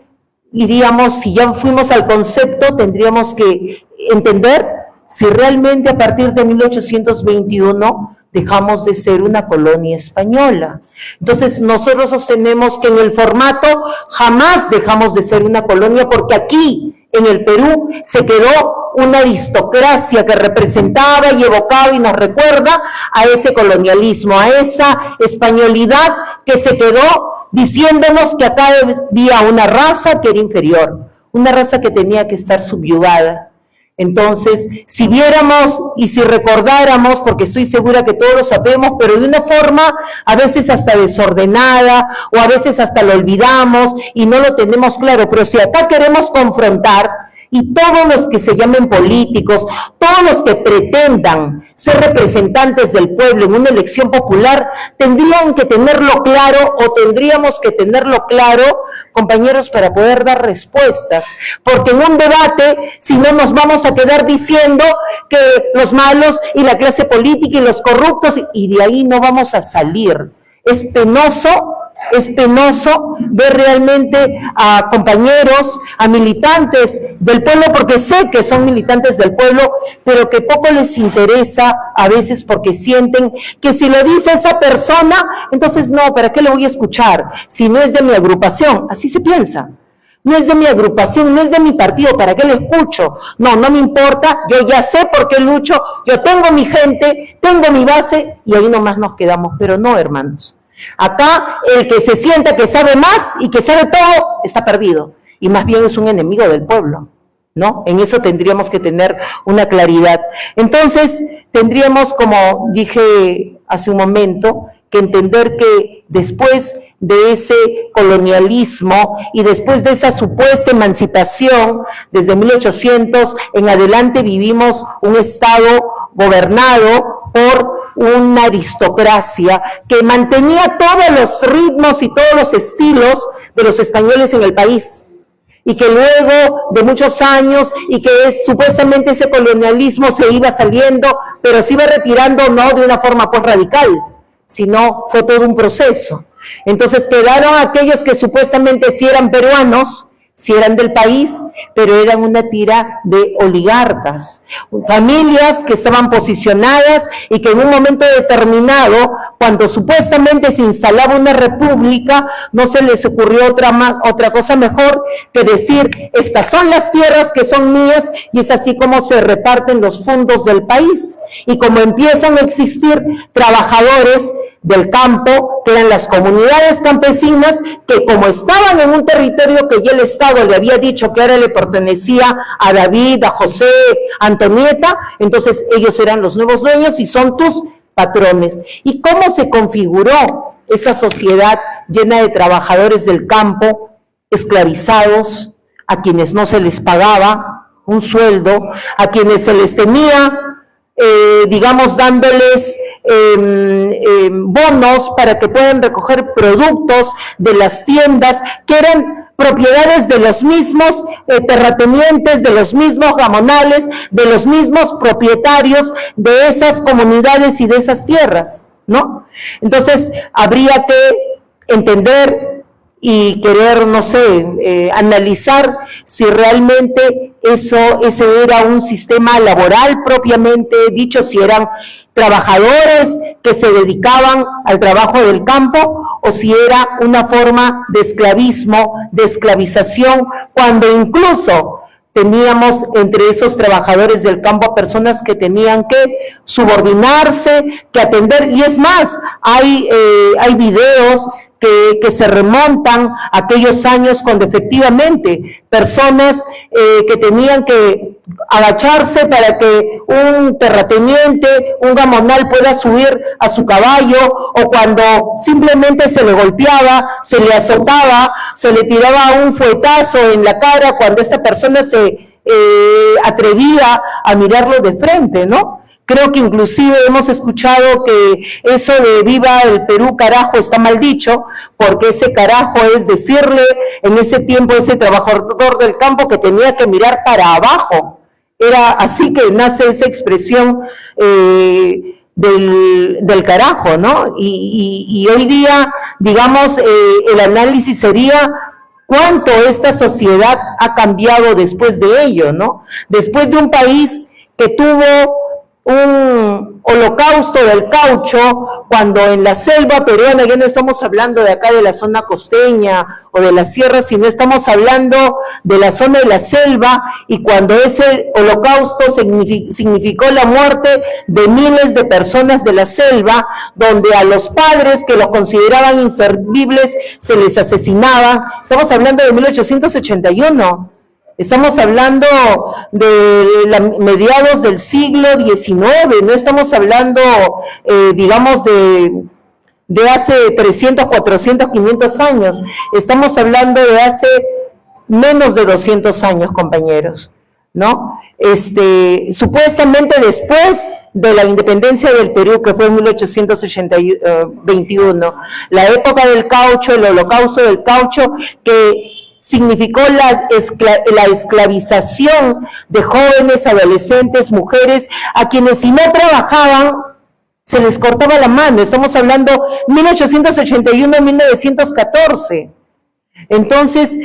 diríamos, si ya fuimos al concepto, tendríamos que entender si realmente a partir de 1821 dejamos de ser una colonia española. Entonces nosotros sostenemos que en el formato jamás dejamos de ser una colonia, porque aquí en el Perú se quedó una aristocracia que representaba y evocaba y nos recuerda a ese colonialismo, a esa españolidad que se quedó diciéndonos que acá había una raza que era inferior, una raza que tenía que estar subyugada. Entonces, si viéramos y si recordáramos, porque estoy segura que todos lo sabemos, pero de una forma a veces hasta desordenada, o a veces hasta lo olvidamos y no lo tenemos claro, pero si acá queremos confrontar, y todos los que se llamen políticos, todos los que pretendan ser representantes del pueblo en una elección popular, tendrían que tenerlo claro, o tendríamos que tenerlo claro, compañeros, para poder dar respuestas. Porque en un debate, si no, nos vamos a quedar diciendo que los malos y la clase política y los corruptos, y de ahí no vamos a salir. Es penoso ver realmente a compañeros, a militantes del pueblo, porque sé que son militantes del pueblo, pero que poco les interesa a veces, porque sienten que si lo dice esa persona, entonces no, ¿para qué lo voy a escuchar? Si no es de mi agrupación, así se piensa. No es de mi agrupación, no es de mi partido, ¿para qué lo escucho? No, no me importa, yo ya sé por qué lucho, yo tengo mi gente, tengo mi base, y ahí nomás nos quedamos. Pero no, hermanos. Acá el que se sienta que sabe más y que sabe todo está perdido, y más bien es un enemigo del pueblo, ¿no? En eso tendríamos que tener una claridad. Entonces tendríamos, como dije hace un momento, que entender que después de ese colonialismo y después de esa supuesta emancipación, desde 1800 en adelante vivimos un Estado gobernado por una aristocracia que mantenía todos los ritmos y todos los estilos de los españoles en el país, y que luego de muchos años, y que supuestamente ese colonialismo se iba saliendo, pero se iba retirando no de una forma pues radical, sino fue todo un proceso. Entonces quedaron aquellos que supuestamente sí eran peruanos, sí eran del país, pero eran una tira de oligarcas, familias que estaban posicionadas y que en un momento determinado, cuando supuestamente se instalaba una república, no se les ocurrió otra cosa mejor que decir: estas son las tierras que son mías, y es así como se reparten los fondos del país. Y como empiezan a existir trabajadores del campo, que eran las comunidades campesinas, que como estaban en un territorio que ya el Estado le había dicho que ahora le pertenecía a David, a José, a Antonieta, entonces ellos eran los nuevos dueños y son tus patrones. ¿Y cómo se configuró esa sociedad llena de trabajadores del campo, esclavizados, a quienes no se les pagaba un sueldo, a quienes se les tenía, digamos, dándoles bonos para que puedan recoger productos de las tiendas que eran propiedades de los mismos terratenientes, de los mismos gamonales, de los mismos propietarios de esas comunidades y de esas tierras, ¿no? Entonces habría que entender y querer, no sé, analizar si realmente ese era un sistema laboral propiamente dicho, si eran trabajadores que se dedicaban al trabajo del campo, o si era una forma de esclavismo, de esclavización, cuando incluso teníamos entre esos trabajadores del campo personas que tenían que subordinarse, que atender, y es más, hay videos que se remontan a aquellos años cuando efectivamente personas que tenían que agacharse para que un terrateniente, un gamonal pueda subir a su caballo, o cuando simplemente se le golpeaba, se le azotaba, se le tiraba un fuetazo en la cara cuando esta persona se atrevía a mirarlo de frente, ¿no? Creo que inclusive hemos escuchado que eso de viva el Perú carajo está mal dicho, porque ese carajo es decirle en ese tiempo a ese trabajador del campo que tenía que mirar para abajo. Era así que nace esa expresión del carajo, ¿no? Y hoy día, digamos, el análisis sería cuánto esta sociedad ha cambiado después de ello, ¿no? Después de un país que tuvo un holocausto del caucho, cuando en la selva peruana, ya no estamos hablando de acá de la zona costeña o de la sierra, sino estamos hablando de la zona de la selva, y cuando ese holocausto significó la muerte de miles de personas de la selva, donde a los padres que los consideraban inservibles se les asesinaba. Estamos hablando de 1881. Estamos hablando de mediados del siglo XIX, no estamos hablando, digamos, de hace 300, 400, 500 años. Estamos hablando de hace menos de 200 años, compañeros, ¿no? Supuestamente después de la independencia del Perú, que fue en 1821, la época del caucho, el holocausto del caucho, que significó la esclavización de jóvenes, adolescentes, mujeres, a quienes si no trabajaban se les cortaba la mano. Estamos hablando 1881-1914. Entonces,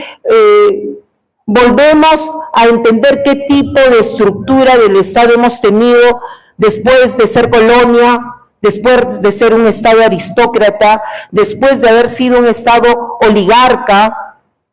volvemos a entender qué tipo de estructura del Estado hemos tenido después de ser colonia, después de ser un Estado aristócrata, después de haber sido un Estado oligarca,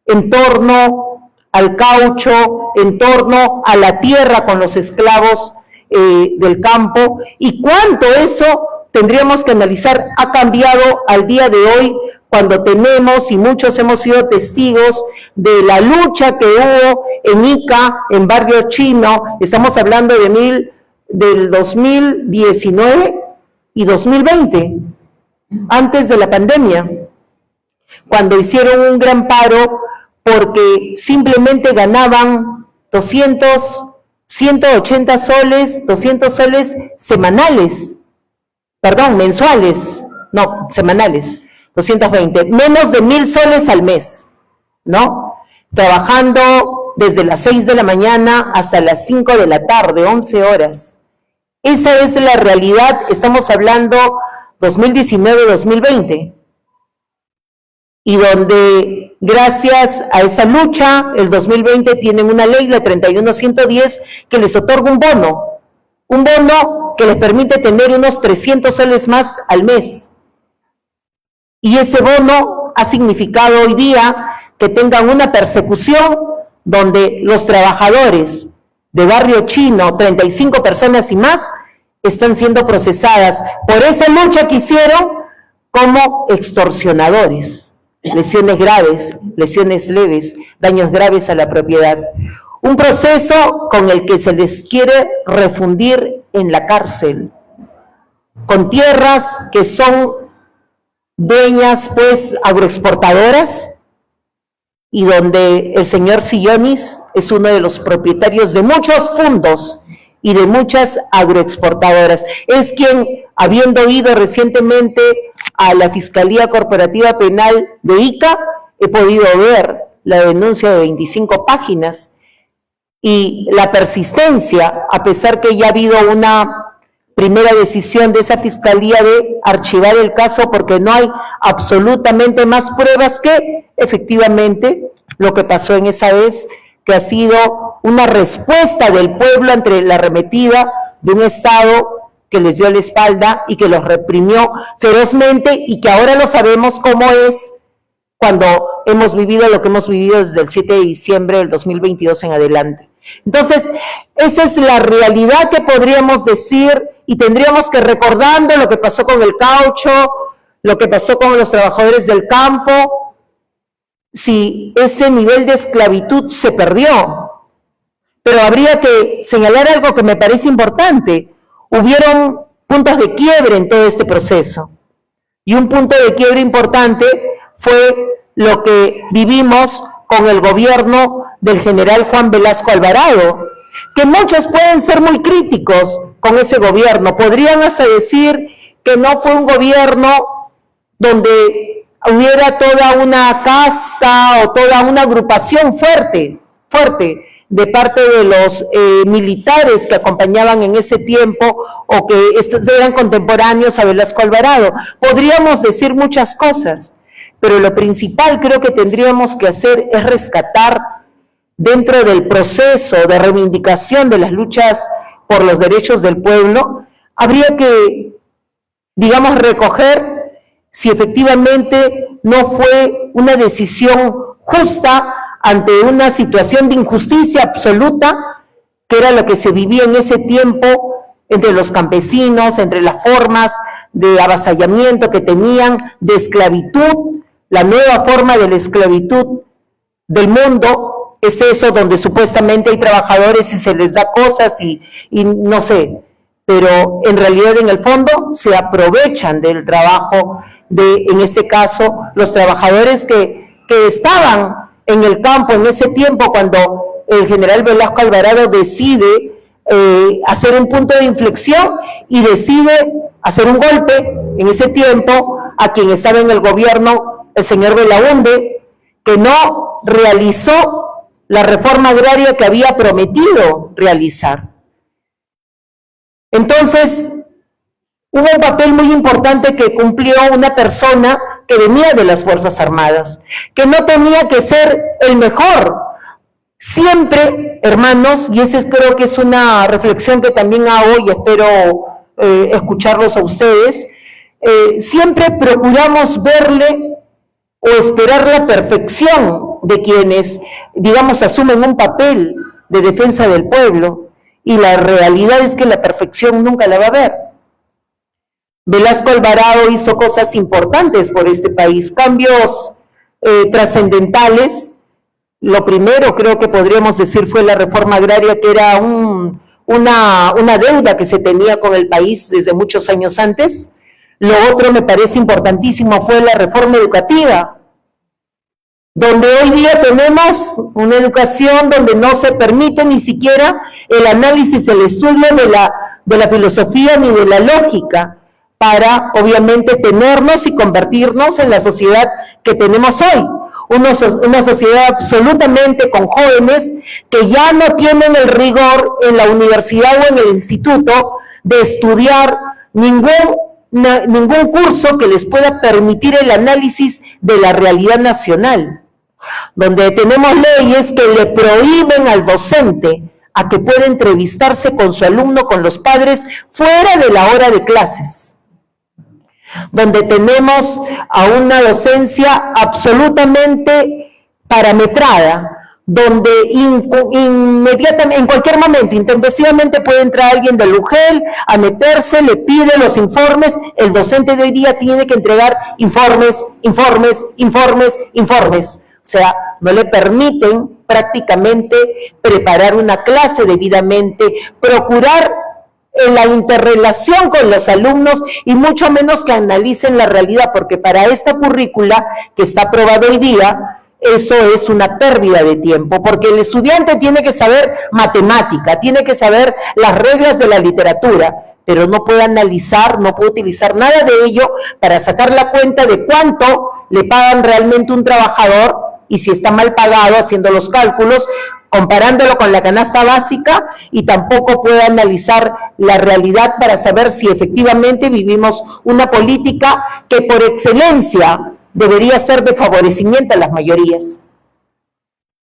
en torno al caucho, en torno a la tierra con los esclavos del campo, y cuánto eso tendríamos que analizar ha cambiado al día de hoy, cuando tenemos, y muchos hemos sido testigos de la lucha que hubo en Ica, en Barrio Chino. Estamos hablando del 2019 y 2020, antes de la pandemia, cuando hicieron un gran paro porque simplemente ganaban 180 soles, 200 soles mensuales, no, semanales, 220, menos de 1,000 soles al mes, ¿no? Trabajando desde las 6 de la mañana hasta las 5 de la tarde, 11 horas. Esa es la realidad, estamos hablando 2019-2020. Y donde gracias a esa lucha, el 2020 tienen una ley, la 31110, que les otorga un bono que les permite tener unos 300 soles más al mes. Y ese bono ha significado hoy día que tengan una persecución donde los trabajadores de Barrio Chino, 35 personas y más, están siendo procesadas por esa lucha que hicieron como extorsionadores. Lesiones graves, lesiones leves, daños graves a la propiedad. Un proceso con el que se les quiere refundir en la cárcel, con tierras que son dueñas, pues, agroexportadoras, y donde el señor Sillonis es uno de los propietarios de muchos fondos y de muchas agroexportadoras. Es quien, habiendo ido recientemente a la Fiscalía Corporativa Penal de Ica, he podido ver la denuncia de 25 páginas y la persistencia, a pesar que ya ha habido una primera decisión de esa fiscalía de archivar el caso porque no hay absolutamente más pruebas que efectivamente lo que pasó en esa vez, que ha sido una respuesta del pueblo ante la arremetida de un Estado que les dio la espalda y que los reprimió ferozmente y que ahora lo sabemos cómo es cuando hemos vivido lo que hemos vivido desde el 7 de diciembre del 2022 en adelante. Entonces, esa es la realidad que podríamos decir y tendríamos que, recordando lo que pasó con el caucho, lo que pasó con los trabajadores del campo, si ese nivel de esclavitud se perdió. Pero habría que señalar algo que me parece importante. Hubieron puntos de quiebre en todo este proceso. Y un punto de quiebre importante fue lo que vivimos con el gobierno del general Juan Velasco Alvarado, que muchos pueden ser muy críticos con ese gobierno. Podrían hasta decir que no fue un gobierno donde hubiera toda una casta o toda una agrupación fuerte de parte de los militares que acompañaban en ese tiempo o que estos eran contemporáneos a Velasco Alvarado. Podríamos decir muchas cosas, pero lo principal creo que tendríamos que hacer es rescatar dentro del proceso de reivindicación de las luchas por los derechos del pueblo, habría que, digamos, recoger si efectivamente no fue una decisión justa ante una situación de injusticia absoluta, que era lo que se vivía en ese tiempo entre los campesinos, entre las formas de avasallamiento que tenían, de esclavitud, la nueva forma de la esclavitud del mundo, es eso donde supuestamente hay trabajadores y se les da cosas y no sé, pero en realidad en el fondo se aprovechan del trabajo de, en este caso, los trabajadores que estaban en el campo en ese tiempo cuando el general Velasco Alvarado decide hacer un punto de inflexión y decide hacer un golpe en ese tiempo a quien estaba en el gobierno, el señor Belaunde, que no realizó la reforma agraria que había prometido realizar. Entonces, hubo un papel muy importante que cumplió una persona que venía de las Fuerzas Armadas, que no tenía que ser el mejor. Siempre, hermanos, y esa creo que es una reflexión que también hago y espero escucharlos a ustedes, siempre procuramos verle o esperar la perfección de quienes, digamos, asumen un papel de defensa del pueblo, y la realidad es que la perfección nunca la va a haber. Velasco Alvarado hizo cosas importantes por este país, cambios trascendentales. Lo primero, creo que podríamos decir, fue la reforma agraria, que era una deuda que se tenía con el país desde muchos años antes. Lo otro, me parece importantísimo, fue la reforma educativa, donde hoy día tenemos una educación donde no se permite ni siquiera el análisis, el estudio de la filosofía ni de la lógica, para obviamente tenernos y convertirnos en la sociedad que tenemos hoy. Una sociedad absolutamente con jóvenes que ya no tienen el rigor en la universidad o en el instituto de estudiar ningún curso que les pueda permitir el análisis de la realidad nacional, donde tenemos leyes que le prohíben al docente a que pueda entrevistarse con su alumno, con los padres, fuera de la hora de clases, donde tenemos a una docencia absolutamente parametrada, donde inmediatamente, en cualquier momento, intempestivamente puede entrar alguien del UGEL a meterse, le pide los informes, el docente de hoy día tiene que entregar informes. O sea, no le permiten prácticamente preparar una clase debidamente, procurar la interrelación con los alumnos y mucho menos que analicen la realidad, porque para esta currícula que está aprobada hoy día, eso es una pérdida de tiempo, porque el estudiante tiene que saber matemática, tiene que saber las reglas de la literatura, pero no puede analizar, no puede utilizar nada de ello para sacar la cuenta de cuánto le pagan realmente un trabajador y si está mal pagado, haciendo los cálculos, comparándolo con la canasta básica, y tampoco puede analizar la realidad para saber si efectivamente vivimos una política que por excelencia debería ser de favorecimiento a las mayorías.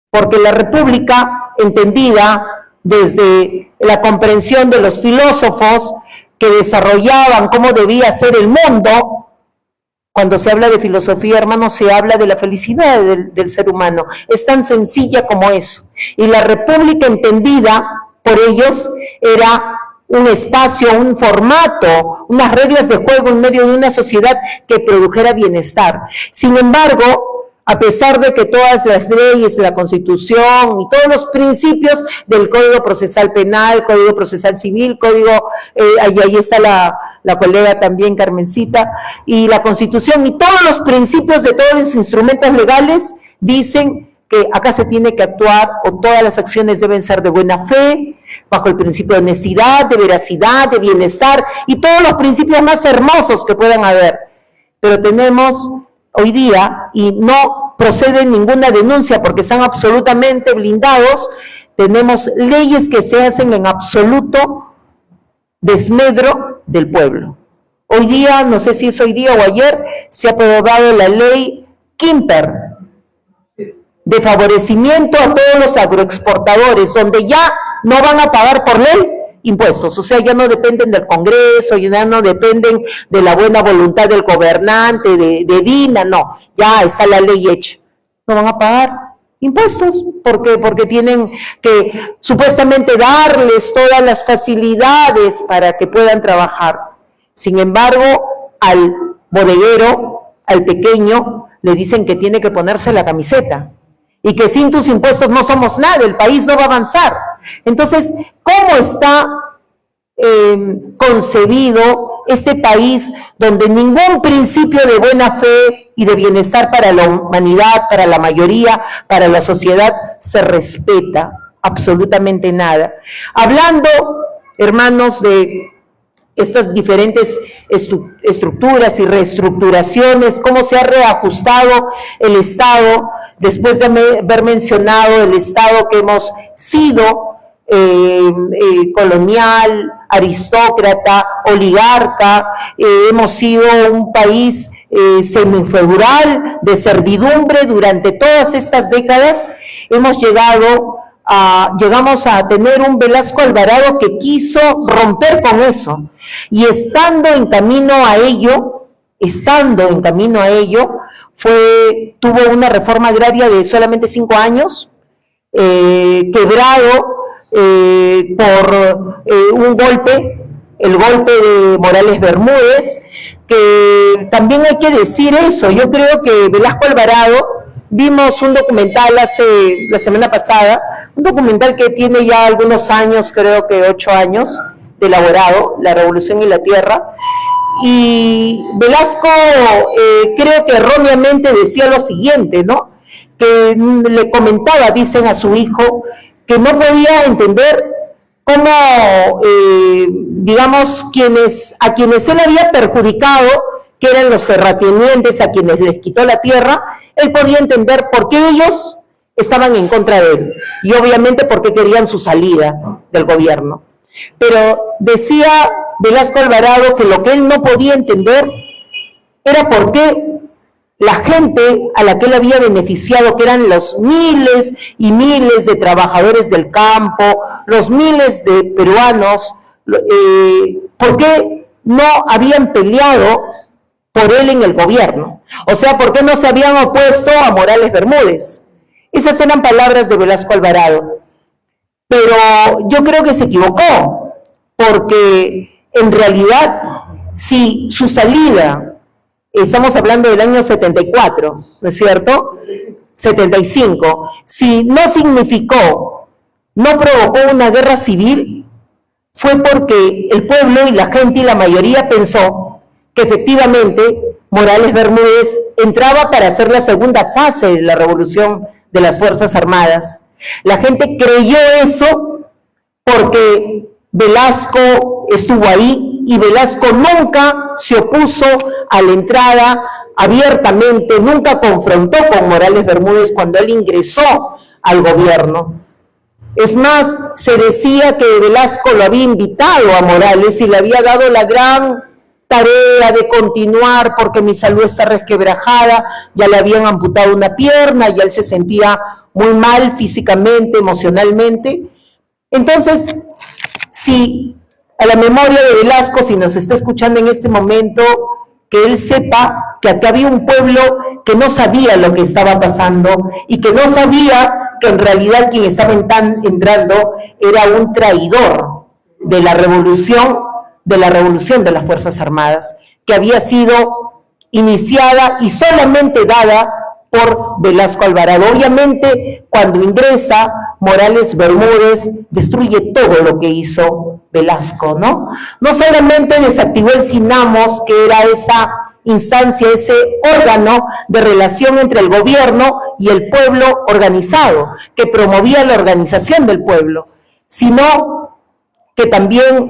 Porque la república, entendida desde la comprensión de los filósofos que desarrollaban cómo debía ser el mundo. Cuando se habla de filosofía, hermanos, se habla de la felicidad del ser humano. Es tan sencilla como eso. Y la república entendida por ellos era un espacio, un formato, unas reglas de juego en medio de una sociedad que produjera bienestar. Sin embargo, a pesar de que todas las leyes, la Constitución y todos los principios del Código Procesal Penal, Código Procesal Civil, ahí está la colega también, Carmencita, y la Constitución y todos los principios de todos los instrumentos legales dicen que acá se tiene que actuar, o todas las acciones deben ser de buena fe, bajo el principio de honestidad, de veracidad, de bienestar y todos los principios más hermosos que puedan haber. Pero tenemos hoy día, y no procede ninguna denuncia porque están absolutamente blindados, tenemos leyes que se hacen en absoluto desmedro del pueblo. Hoy día, no sé si es hoy día o ayer, se ha aprobado la ley Quimper, de favorecimiento a todos los agroexportadores, donde ya no van a pagar por ley impuestos, o sea, ya no dependen del Congreso, ya no dependen de la buena voluntad del gobernante, de Dina, no, ya está la ley hecha, no van a pagar impuestos, porque tienen que supuestamente darles todas las facilidades para que puedan trabajar. Sin embargo, al bodeguero, al pequeño, le dicen que tiene que ponerse la camiseta, y que sin tus impuestos no somos nada, el país no va a avanzar. Entonces, ¿cómo está concebido este país donde ningún principio de buena fe y de bienestar para la humanidad, para la mayoría, para la sociedad, se respeta? Absolutamente nada. Hablando, hermanos, de estas diferentes estructuras y reestructuraciones, cómo se ha reajustado el Estado, después de haber mencionado el Estado que hemos sido, colonial, aristócrata, oligarca, hemos sido un país semifeudal, de servidumbre durante todas estas décadas, llegamos a tener un Velasco Alvarado que quiso romper con eso, y estando en camino a ello, tuvo una reforma agraria de solamente 5 años, quebrado por un golpe, el golpe de Morales Bermúdez, que también hay que decir eso. Yo creo que Velasco Alvarado, vimos un documental la semana pasada, un documental que tiene ya algunos años, creo que 8 años de elaborado, La Revolución y la Tierra, y Velasco creo que erróneamente decía lo siguiente, ¿no? Que le comentaba, dicen a su hijo, que no podía entender cómo, digamos, a quienes él había perjudicado, que eran los terratenientes, a quienes les quitó la tierra, él podía entender por qué ellos estaban en contra de él, y obviamente por qué querían su salida del gobierno. Pero decía Velasco Alvarado que lo que él no podía entender era por qué la gente a la que él había beneficiado, que eran los miles y miles de trabajadores del campo, los miles de peruanos, ¿por qué no habían peleado por él en el gobierno? O sea, ¿por qué no se habían opuesto a Morales Bermúdez? Esas eran palabras de Velasco Alvarado. Pero yo creo que se equivocó, porque en realidad, si su salida, estamos hablando del año 74, ¿no es cierto? 75, si no significó, no provocó una guerra civil, fue porque el pueblo y la gente y la mayoría pensó que efectivamente Morales Bermúdez entraba para hacer la segunda fase de la revolución de las Fuerzas Armadas. La gente creyó eso porque Velasco estuvo ahí, y Velasco nunca se opuso a la entrada abiertamente, nunca confrontó con Morales Bermúdez cuando él ingresó al gobierno. Es más, se decía que Velasco lo había invitado a Morales y le había dado la gran tarea de continuar porque mi salud está resquebrajada, ya le habían amputado una pierna, ya él se sentía muy mal físicamente, emocionalmente. Entonces, si a la memoria de Velasco, si nos está escuchando en este momento, que él sepa que acá había un pueblo que no sabía lo que estaba pasando y que no sabía que en realidad quien estaba entrando era un traidor de la revolución de las Fuerzas Armadas, que había sido iniciada y solamente dada por Velasco Alvarado. Obviamente, cuando ingresa Morales Bermúdez, destruye todo lo que hizo Velasco, ¿no? No solamente desactivó el CINAMOS, que era esa instancia, ese órgano de relación entre el gobierno y el pueblo organizado, que promovía la organización del pueblo, sino que también,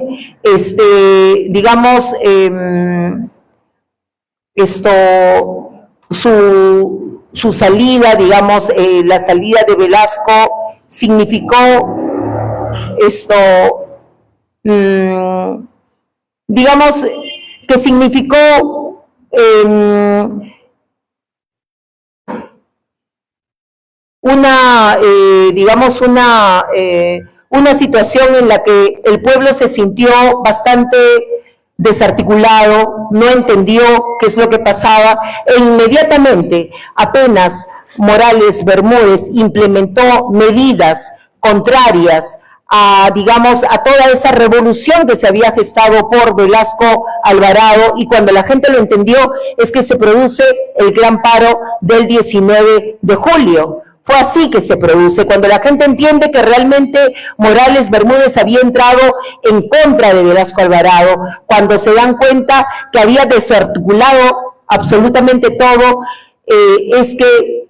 digamos, su salida, digamos, la salida de Velasco significó digamos, que significó una situación en la que el pueblo se sintió bastante desarticulado, no entendió qué es lo que pasaba, e inmediatamente, apenas Morales Bermúdez implementó medidas contrarias a, digamos, a toda esa revolución que se había gestado por Velasco Alvarado, y cuando la gente lo entendió es que se produce el gran paro del 19 de julio. Fue así que se produce, cuando la gente entiende que realmente Morales Bermúdez había entrado en contra de Velasco Alvarado, cuando se dan cuenta que había desarticulado absolutamente todo, es que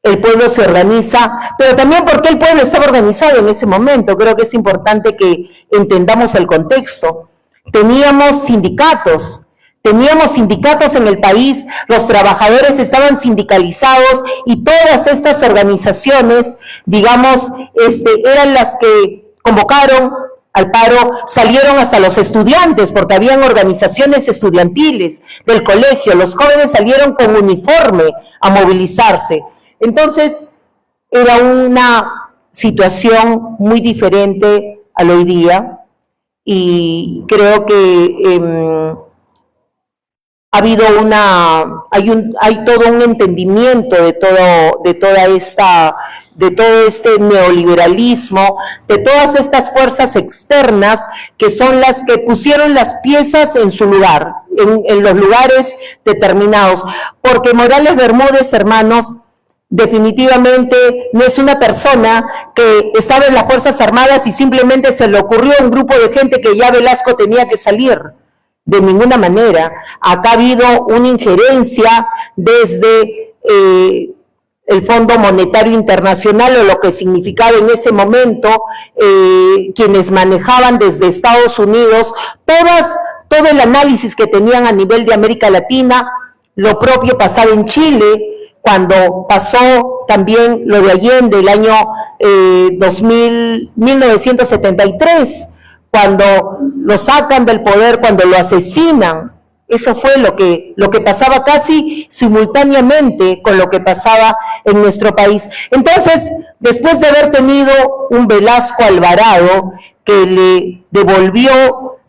el pueblo se organiza, pero también porque el pueblo estaba organizado en ese momento. Creo que es importante que entendamos el contexto. Teníamos sindicatos en el país, los trabajadores estaban sindicalizados y todas estas organizaciones, digamos, eran las que convocaron al paro, salieron hasta los estudiantes, porque habían organizaciones estudiantiles del colegio, los jóvenes salieron con uniforme a movilizarse. Entonces, era una situación muy diferente a lo hoy día, y creo que hay todo un entendimiento de todo este neoliberalismo, de todas estas fuerzas externas que son las que pusieron las piezas en su lugar, en los lugares determinados. Porque Morales Bermúdez, hermanos, definitivamente no es una persona que estaba en las Fuerzas Armadas y simplemente se le ocurrió a un grupo de gente que ya Velasco tenía que salir. De ninguna manera. Acá ha habido una injerencia desde el Fondo Monetario Internacional, o lo que significaba en ese momento, quienes manejaban desde Estados Unidos todo el análisis que tenían a nivel de América Latina. Lo propio pasaba en Chile, cuando pasó también lo de Allende, el año 1973, cuando lo sacan del poder, cuando lo asesinan. Eso fue lo que pasaba casi simultáneamente con lo que pasaba en nuestro país. Entonces, después de haber tenido un Velasco Alvarado que le devolvió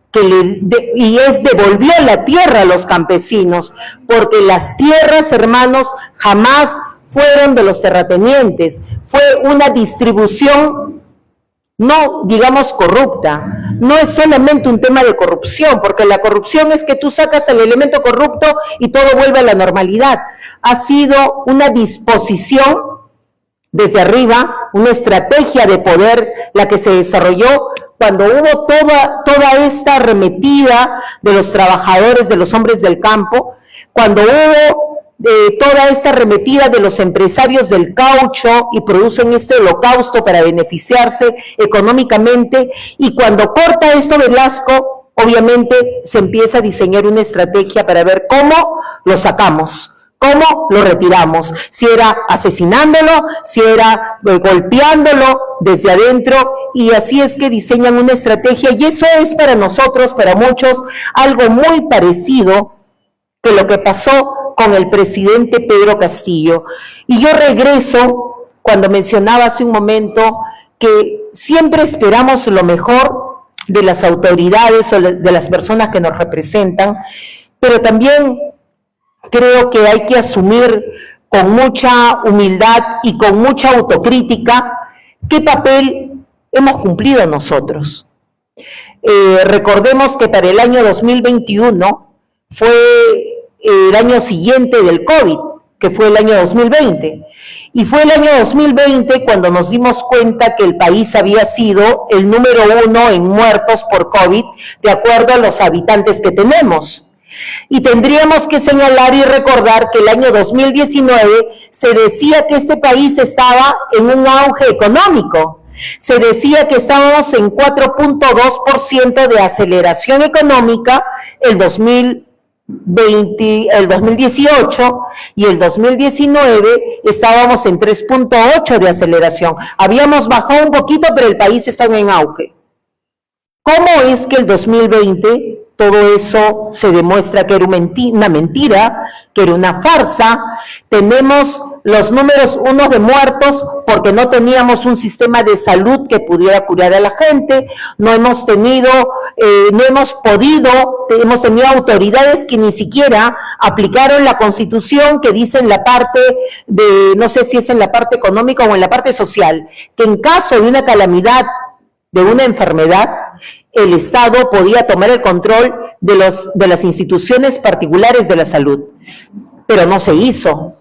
la tierra a los campesinos, porque las tierras, hermanos, jamás fueron de los terratenientes, fue una distribución, no digamos corrupta. No es solamente un tema de corrupción, porque la corrupción es que tú sacas el elemento corrupto y todo vuelve a la normalidad. Ha sido una disposición desde arriba, una estrategia de poder la que se desarrolló cuando hubo toda esta arremetida de los trabajadores, de los hombres del campo, cuando hubo toda esta arremetida de los empresarios del caucho y producen este holocausto para beneficiarse económicamente, y cuando corta esto Velasco, obviamente se empieza a diseñar una estrategia para ver cómo lo sacamos, cómo lo retiramos, si era asesinándolo, si era golpeándolo desde adentro, y así es que diseñan una estrategia, y eso es para nosotros, para muchos, algo muy parecido que lo que pasó con el presidente Pedro Castillo. Y yo regreso cuando mencionaba hace un momento que siempre esperamos lo mejor de las autoridades o de las personas que nos representan, pero también creo que hay que asumir con mucha humildad y con mucha autocrítica qué papel hemos cumplido nosotros. Recordemos que para el año 2021 fue el año siguiente del COVID, que fue el año 2020. Y fue el año 2020 cuando nos dimos cuenta que el país había sido el número 1 en muertos por COVID, de acuerdo a los habitantes que tenemos. Y tendríamos que señalar y recordar que el año 2019 se decía que este país estaba en un auge económico. Se decía que estábamos en 4.2% de aceleración económica el 2018 y el 2019 estábamos en 3.8 de aceleración. Habíamos bajado un poquito, pero el país estaba en auge. ¿Cómo es que el 2020 todo eso se demuestra que era una mentira, que era una farsa? Tenemos los números unos de muertos porque no teníamos un sistema de salud que pudiera curar a la gente, hemos tenido autoridades que ni siquiera aplicaron la Constitución que dice en la parte de, no sé si es en la parte económica o en la parte social, que en caso de una calamidad, de una enfermedad, el Estado podía tomar el control de las instituciones particulares de la salud, pero no se hizo.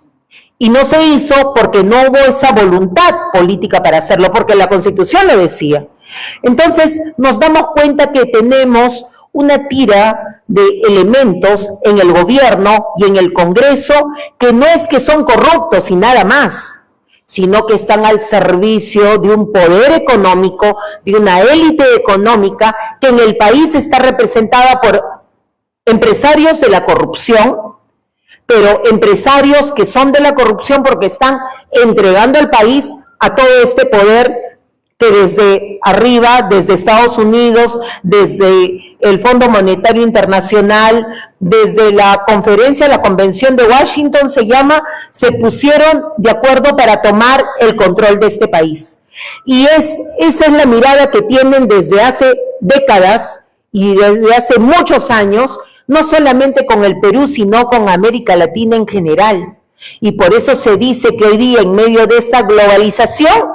Y no se hizo porque no hubo esa voluntad política para hacerlo, porque la Constitución lo decía. Entonces nos damos cuenta que tenemos una tira de elementos en el gobierno y en el Congreso que no es que son corruptos y nada más, sino que están al servicio de un poder económico, de una élite económica que en el país está representada por empresarios de la corrupción, pero empresarios que son de la corrupción porque están entregando al país a todo este poder que desde arriba, desde Estados Unidos, desde el Fondo Monetario Internacional, desde la Convención de Washington se pusieron de acuerdo para tomar el control de este país. Y esa es la mirada que tienen desde hace décadas y desde hace muchos años, no solamente con el Perú, sino con América Latina en general. Y por eso se dice que hoy día, en medio de esta globalización,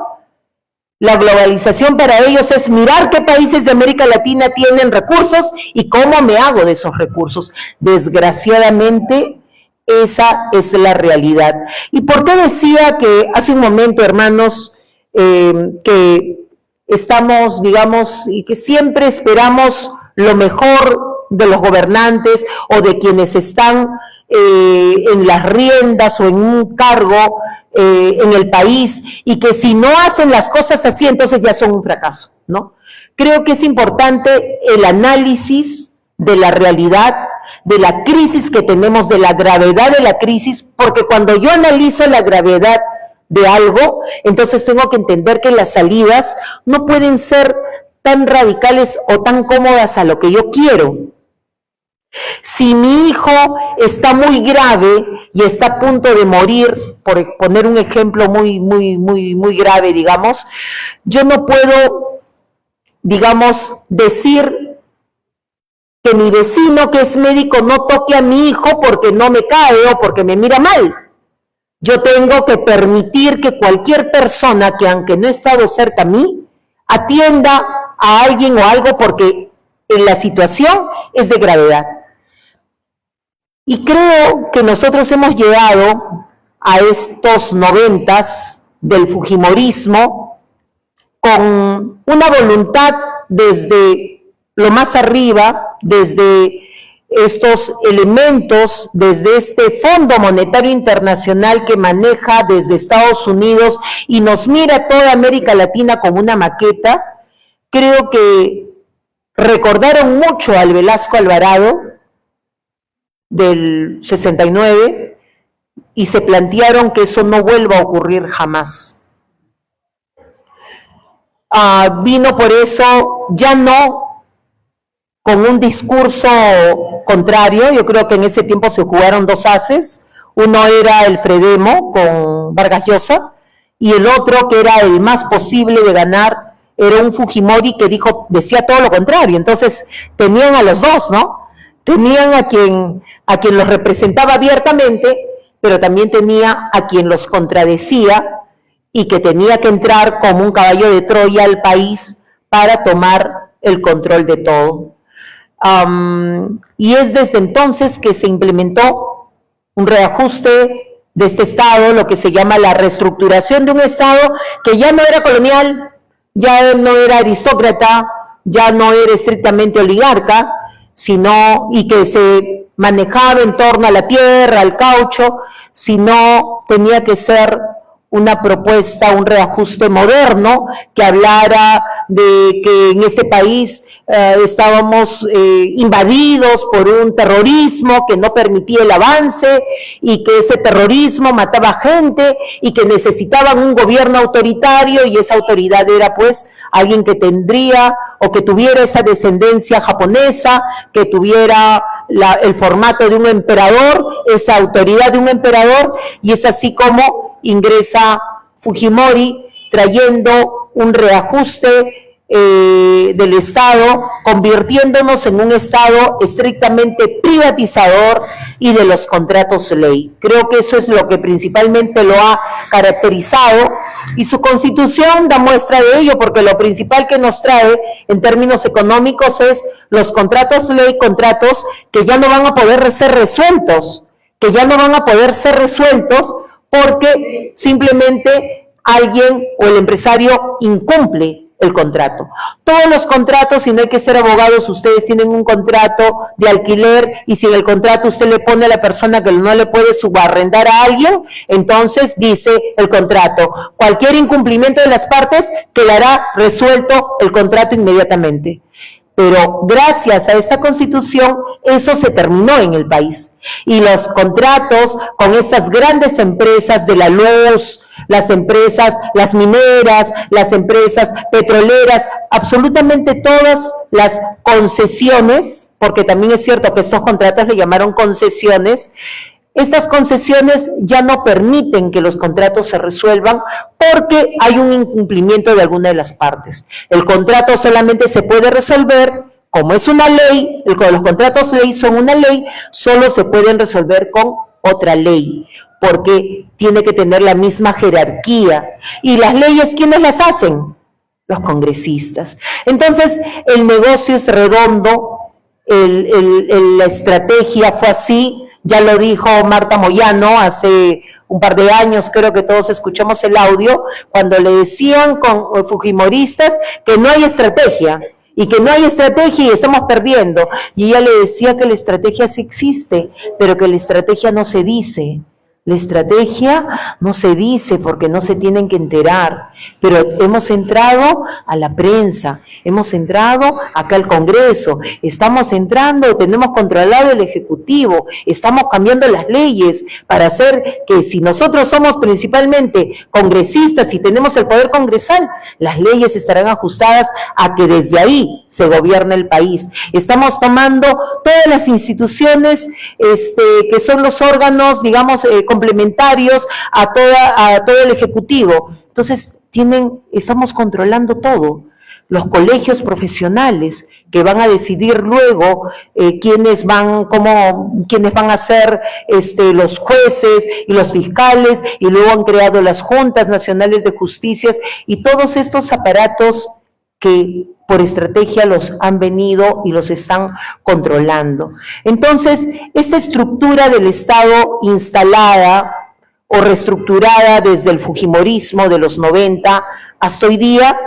la globalización para ellos es mirar qué países de América Latina tienen recursos y cómo me hago de esos recursos. Desgraciadamente, esa es la realidad. ¿Y por qué decía que hace un momento, hermanos, que estamos, digamos, y que siempre esperamos lo mejor de los gobernantes o de quienes están en las riendas o en un cargo en el país, y que si no hacen las cosas así, entonces ya son un fracaso, ¿no? Creo que es importante el análisis de la realidad, de la crisis que tenemos, de la gravedad de la crisis, porque cuando yo analizo la gravedad de algo, entonces tengo que entender que las salidas no pueden ser tan radicales o tan cómodas a lo que yo quiero. Si mi hijo está muy grave y está a punto de morir, por poner un ejemplo muy grave, digamos, yo no puedo, digamos, decir que mi vecino que es médico no toque a mi hijo porque no me cae o porque me mira mal. Yo tengo que permitir que cualquier persona que, aunque no ha estado cerca a mí, atienda a alguien o algo porque la situación es de gravedad. Y creo que nosotros hemos llegado a estos 90s del fujimorismo con una voluntad desde lo más arriba, desde estos elementos, desde este Fondo Monetario Internacional que maneja desde Estados Unidos y nos mira toda América Latina como una maqueta. Creo que recordaron mucho al Velasco Alvarado del 69 y se plantearon que eso no vuelva a ocurrir jamás. Vino por eso ya no con un discurso contrario. Yo creo que en ese tiempo se jugaron dos haces. Uno era el Fredemo con Vargas Llosa y el otro que era el más posible de ganar era un Fujimori que decía todo lo contrario. Entonces tenían a los dos, ¿no? Tenían a quien los representaba abiertamente, pero también tenía a quien los contradecía y que tenía que entrar como un caballo de Troya al país para tomar el control de todo. Y es desde entonces que se implementó un reajuste de este Estado, lo que se llama la reestructuración de un Estado que ya no era colonial, ya no era aristócrata, ya no era estrictamente oligarca, y que se manejaba en torno a la tierra, al caucho, sino tenía que ser una propuesta, un reajuste moderno que hablara de que en este país estábamos invadidos por un terrorismo que no permitía el avance y que ese terrorismo mataba gente y que necesitaban un gobierno autoritario, y esa autoridad era pues alguien que tendría o que tuviera esa descendencia japonesa, que tuviera el formato de un emperador, esa autoridad de un emperador, y es así como ingresa Fujimori trayendo un reajuste del Estado, convirtiéndonos en un Estado estrictamente privatizador y de los contratos ley. Creo que eso es lo que principalmente lo ha caracterizado, y su Constitución da muestra de ello, porque lo principal que nos trae en términos económicos es los contratos ley, contratos que ya no van a poder ser resueltos, porque simplemente alguien o el empresario incumple el contrato. Todos los contratos, y no hay que ser abogados, ustedes tienen un contrato de alquiler, y si en el contrato usted le pone a la persona que no le puede subarrendar a alguien, entonces dice el contrato, cualquier incumplimiento de las partes quedará resuelto el contrato inmediatamente. Pero gracias a esta Constitución, eso se terminó en el país. Y los contratos con estas grandes empresas de la luz, las empresas, las mineras, las empresas petroleras, absolutamente todas las concesiones, porque también es cierto que estos contratos le llamaron concesiones, estas concesiones ya no permiten que los contratos se resuelvan porque hay un incumplimiento de alguna de las partes. El contrato solamente se puede resolver, como es una ley, los contratos ley son una ley, solo se pueden resolver con otra ley, porque tiene que tener la misma jerarquía. ¿Y las leyes quiénes las hacen? Los congresistas. Entonces, el negocio es redondo, la estrategia fue así. Ya lo dijo Marta Moyano hace un par de años, creo que todos escuchamos el audio, cuando le decían con fujimoristas que no hay estrategia, y estamos perdiendo. Y ella le decía que la estrategia sí existe, pero que la estrategia no se dice. La estrategia no se dice porque no se tienen que enterar, pero hemos entrado a la prensa, hemos entrado acá al Congreso, estamos entrando, tenemos controlado el Ejecutivo, estamos cambiando las leyes para hacer que, si nosotros somos principalmente congresistas y tenemos el poder congresal, las leyes estarán ajustadas a que desde ahí se gobierne el país. Estamos tomando todas las instituciones que son los órganos, digamos, complementarios a todo el Ejecutivo. Entonces, estamos controlando todo. Los colegios profesionales que van a decidir luego quiénes van a ser los jueces y los fiscales, y luego han creado las juntas nacionales de justicia y todos estos aparatos que por estrategia los han venido y los están controlando. Entonces, esta estructura del Estado instalada o reestructurada desde el fujimorismo de los 90 hasta hoy día,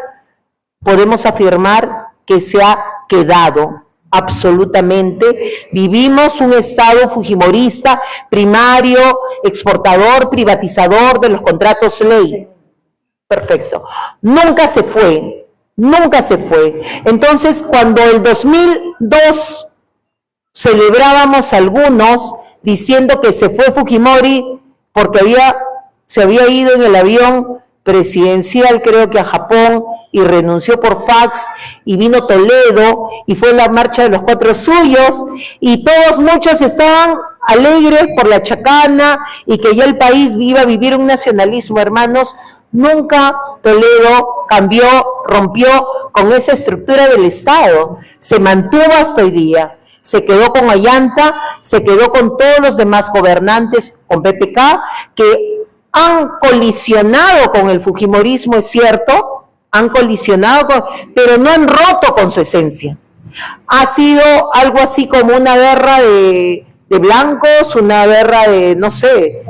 podemos afirmar que se ha quedado absolutamente. Vivimos un Estado fujimorista, primario, exportador, privatizador de los contratos ley. Perfecto. Nunca se fue. Entonces, cuando el 2002 celebrábamos algunos diciendo que se fue Fujimori porque se había ido en el avión presidencial, creo que a Japón, y renunció por fax, y vino Toledo, y fue la marcha de los 4 suyos, y muchos estaban alegres por la chacana, y que ya el país iba a vivir un nacionalismo, hermanos. Nunca Toledo cambió rompió con esa estructura del Estado, se mantuvo hasta hoy día, se quedó con Ollanta, se quedó con todos los demás gobernantes, con PPK, que han colisionado con el fujimorismo, es cierto, han colisionado, pero no han roto con su esencia. Ha sido algo así como una guerra de blancos, una guerra de, no sé,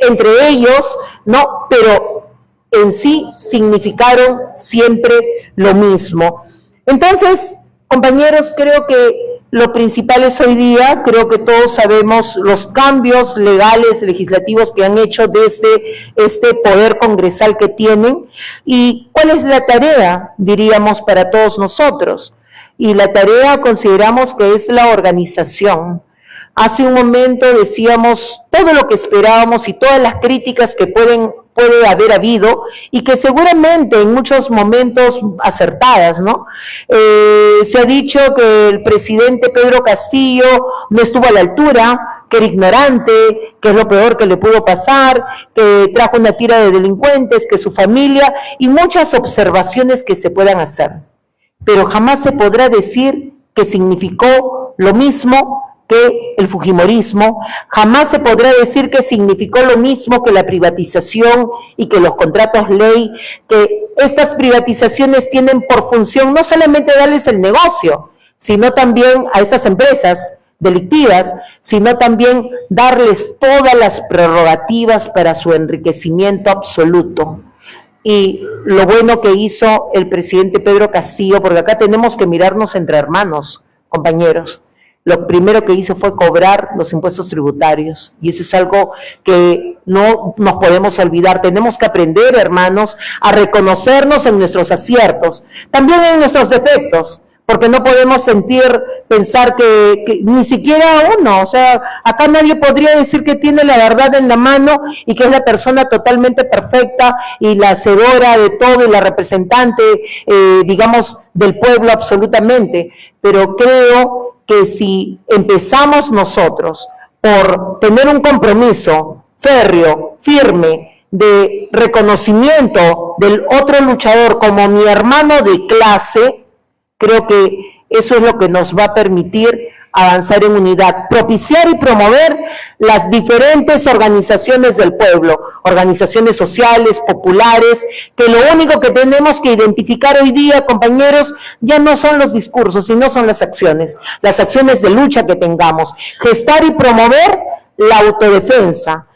entre ellos, ¿no? Pero en sí significaron siempre lo mismo. Entonces, compañeros, creo que lo principal es hoy día, creo que todos sabemos los cambios legales, legislativos que han hecho desde este poder congresal que tienen y cuál es la tarea, diríamos, para todos nosotros. Y la tarea consideramos que es la organización. Hace un momento decíamos todo lo que esperábamos y todas las críticas que puede haber habido y que seguramente en muchos momentos acertadas, ¿no? Se ha dicho que el presidente Pedro Castillo no estuvo a la altura, que era ignorante, que es lo peor que le pudo pasar, que trajo una tira de delincuentes, que su familia y muchas observaciones que se puedan hacer. Pero jamás se podrá decir que significó lo mismo que el fujimorismo, jamás se podrá decir que significó lo mismo que la privatización y que los contratos ley, que estas privatizaciones tienen por función no solamente darles el negocio, sino también a esas empresas delictivas, sino también darles todas las prerrogativas para su enriquecimiento absoluto. Y lo bueno que hizo el presidente Pedro Castillo, porque acá tenemos que mirarnos entre hermanos, compañeros, lo primero que hizo fue cobrar los impuestos tributarios, y eso es algo que no nos podemos olvidar. Tenemos que aprender, hermanos, a reconocernos en nuestros aciertos, también en nuestros defectos, porque no podemos pensar que ni siquiera uno, o sea, acá nadie podría decir que tiene la verdad en la mano y que es la persona totalmente perfecta y la hacedora de todo y la representante, digamos, del pueblo absolutamente, pero creo que si empezamos nosotros por tener un compromiso férreo, firme, de reconocimiento del otro luchador como mi hermano de clase, creo que eso es lo que nos va a permitir avanzar en unidad, propiciar y promover las diferentes organizaciones del pueblo, organizaciones sociales, populares, que lo único que tenemos que identificar hoy día, compañeros, ya no son los discursos, sino son las acciones de lucha que tengamos, gestar y promover la autodefensa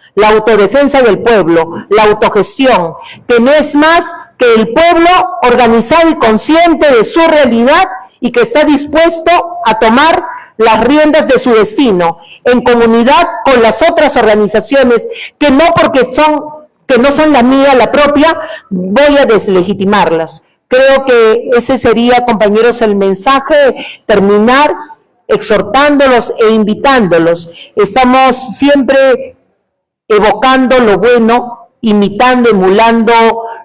del pueblo, la autogestión, que no es más que el pueblo organizado y consciente de su realidad y que está dispuesto a tomar las riendas de su destino, en comunidad con las otras organizaciones, que no son la mía, la propia, voy a deslegitimarlas. Creo que ese sería, compañeros, el mensaje, terminar exhortándolos e invitándolos. Estamos siempre evocando lo bueno, imitando, emulando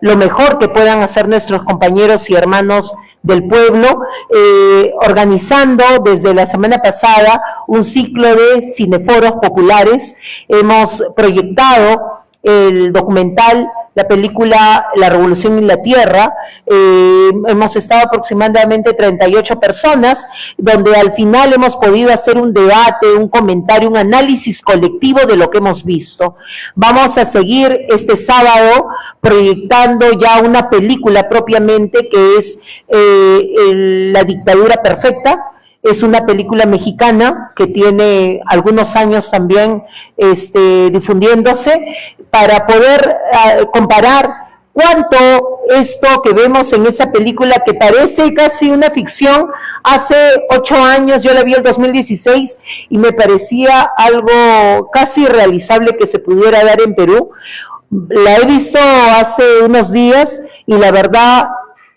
lo mejor que puedan hacer nuestros compañeros y hermanos del pueblo, organizando desde la semana pasada un ciclo de cineforos populares. Hemos proyectado el documental, la película La Revolución y la Tierra. Hemos estado aproximadamente 38 personas, donde al final hemos podido hacer un debate, un comentario, un análisis colectivo de lo que hemos visto. Vamos a seguir este sábado proyectando ya una película propiamente que es La Dictadura Perfecta. Es una película mexicana que tiene algunos años también difundiéndose, para poder comparar cuánto esto que vemos en esa película, que parece casi una ficción, hace 8 años, yo la vi en 2016 y me parecía algo casi irrealizable que se pudiera dar en Perú. La he visto hace unos días y la verdad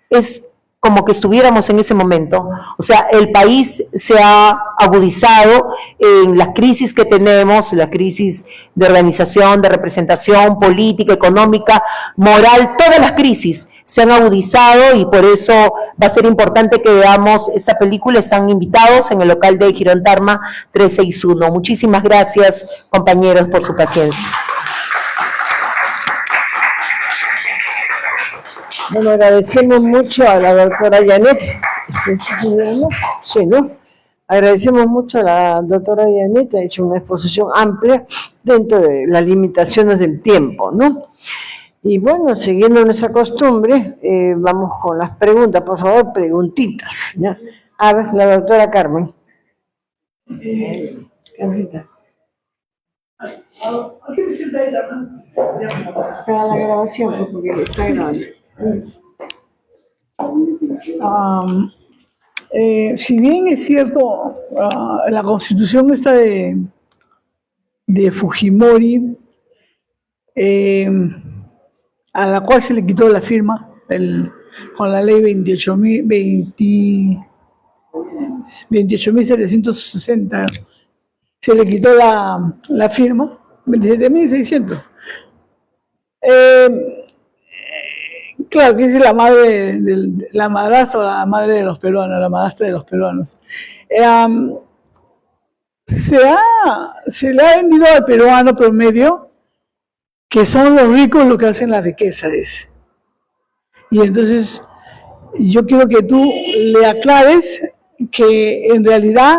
es como que estuviéramos en ese momento. O sea, el país se ha agudizado en la crisis que tenemos, la crisis de organización, de representación, política, económica, moral, todas las crisis se han agudizado y por eso va a ser importante que veamos esta película. Están invitados en el local de Girón Tarma 361. Muchísimas gracias, compañeros, por su paciencia. Bueno, agradecemos mucho a la doctora Janet. Sí, ¿no? Agradecemos mucho a la doctora Janet, ha hecho una exposición amplia dentro de las limitaciones del tiempo, ¿no? Y bueno, siguiendo nuestra costumbre, vamos con las preguntas, por favor, preguntitas, ¿ya? A ver, la doctora Carmen. Carmencita. ¿A qué me sienta ella? Para la grabación, porque está grabando. Si bien es cierto, la constitución esta de Fujimori, a la cual se le quitó la firma con la ley 28.760, se le quitó la firma, 27.600. Claro, que es la madre, la madrastra, la madre de los peruanos, la madrastra de los peruanos. Se le ha vendido al peruano promedio que son los ricos los que hacen la riqueza, es. Y entonces yo quiero que tú le aclares que en realidad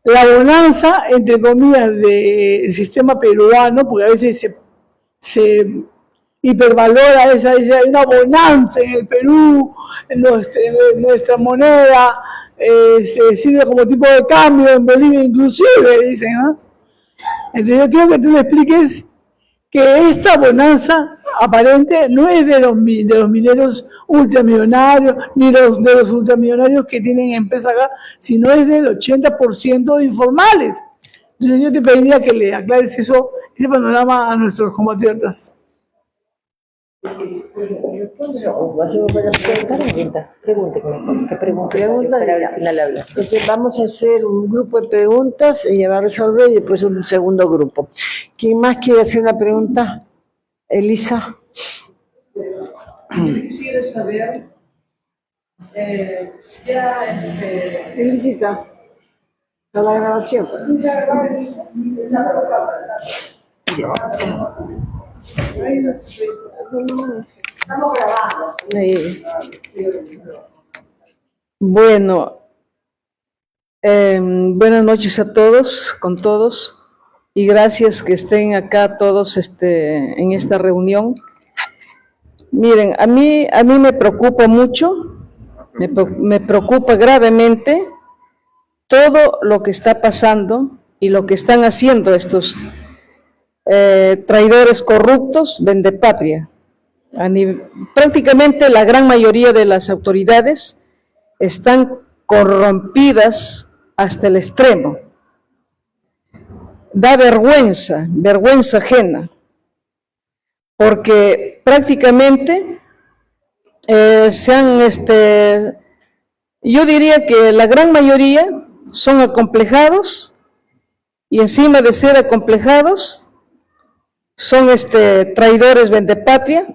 la bonanza, entre comillas, del sistema peruano, porque a veces se hipervalora hay una bonanza en el Perú, nuestra moneda sirve como tipo de cambio, en Bolivia inclusive, dicen, ¿no? Entonces yo quiero que tú le expliques que esta bonanza aparente no es de los mineros ultramillonarios, ni de los ultramillonarios que tienen empresas acá, sino es del 80% de informales. Entonces yo te pediría que le aclares ese panorama a nuestros compatriotas. Entonces vamos a hacer un grupo de preguntas, ella va a resolver y después un segundo grupo. ¿Quién más quiere hacer una pregunta? Elisa. Yo quisiera saber, Elisita, a la grabación. estamos grabando. Sí. Bueno, buenas noches a todos, con todos, y gracias que estén acá todos en esta reunión. Miren, a mí me preocupa mucho, me preocupa gravemente todo lo que está pasando y lo que están haciendo estos traidores corruptos, vendepatria. Prácticamente la gran mayoría de las autoridades están corrompidas hasta el extremo. Da vergüenza ajena, porque prácticamente yo diría que la gran mayoría son acomplejados, y encima de ser acomplejados son traidores vendepatria,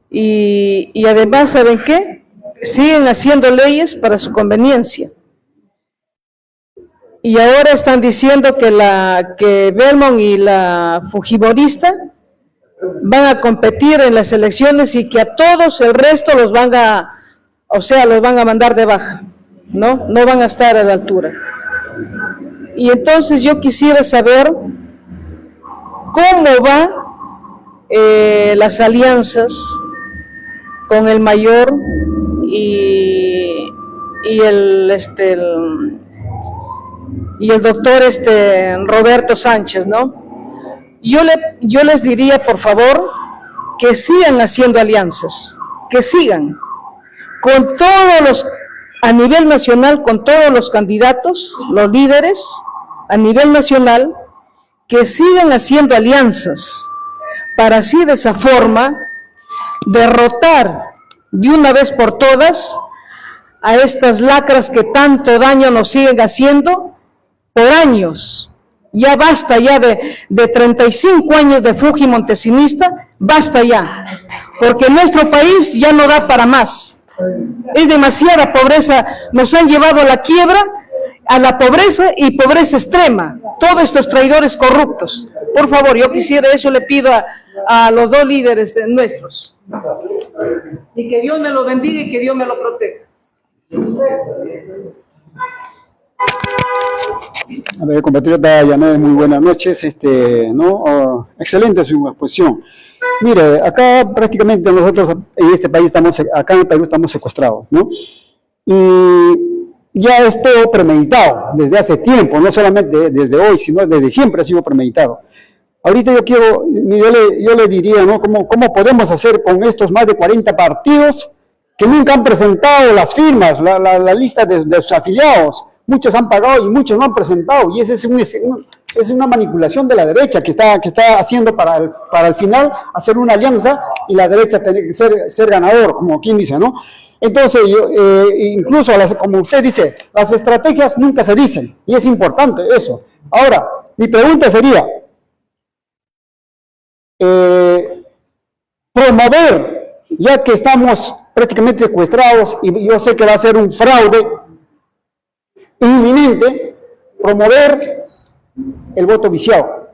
y además, ¿saben qué? Siguen haciendo leyes para su conveniencia. Y ahora están diciendo que Belmont y la Fujimorista van a competir en las elecciones y que a todos el resto los van a mandar de baja, ¿no? No van a estar a la altura. Y entonces yo quisiera saber cómo van las alianzas con el mayor y el doctor Roberto Sánchez, ¿no? Yo les diría, por favor, que sigan haciendo alianzas, que sigan con a nivel nacional, con todos los candidatos, los líderes a nivel nacional, que sigan haciendo alianzas para así de esa forma derrotar de una vez por todas a estas lacras que tanto daño nos siguen haciendo por años. Ya basta ya de 35 años de Fujimontesinista, basta ya, porque nuestro país ya no da para más. Es demasiada pobreza, nos han llevado a la quiebra, a la pobreza y pobreza extrema, todos estos traidores corruptos. Por favor, yo quisiera, eso le pido a los dos líderes nuestros. Y que Dios me lo bendiga y que Dios me lo proteja. A ver, compatriota Yanet, muy buenas noches. Excelente su exposición. Mire, acá prácticamente nosotros en este país acá en el Perú estamos secuestrados, ¿no? Y ya es todo premeditado desde hace tiempo, no solamente desde hoy, sino desde siempre ha sido premeditado. Ahorita yo le diría, ¿no? ¿Cómo podemos hacer con estos más de 40 partidos que nunca han presentado las firmas, la lista de sus afiliados? Muchos han pagado y muchos no han presentado, y esa es una manipulación de la derecha que está haciendo para el final hacer una alianza y la derecha tener que ser ganador, como quien dice, ¿no? Entonces, incluso, como usted dice, las estrategias nunca se dicen, y es importante eso. Ahora, mi pregunta sería, promover, ya que estamos prácticamente secuestrados, y yo sé que va a ser un fraude inminente, promover el voto viciado.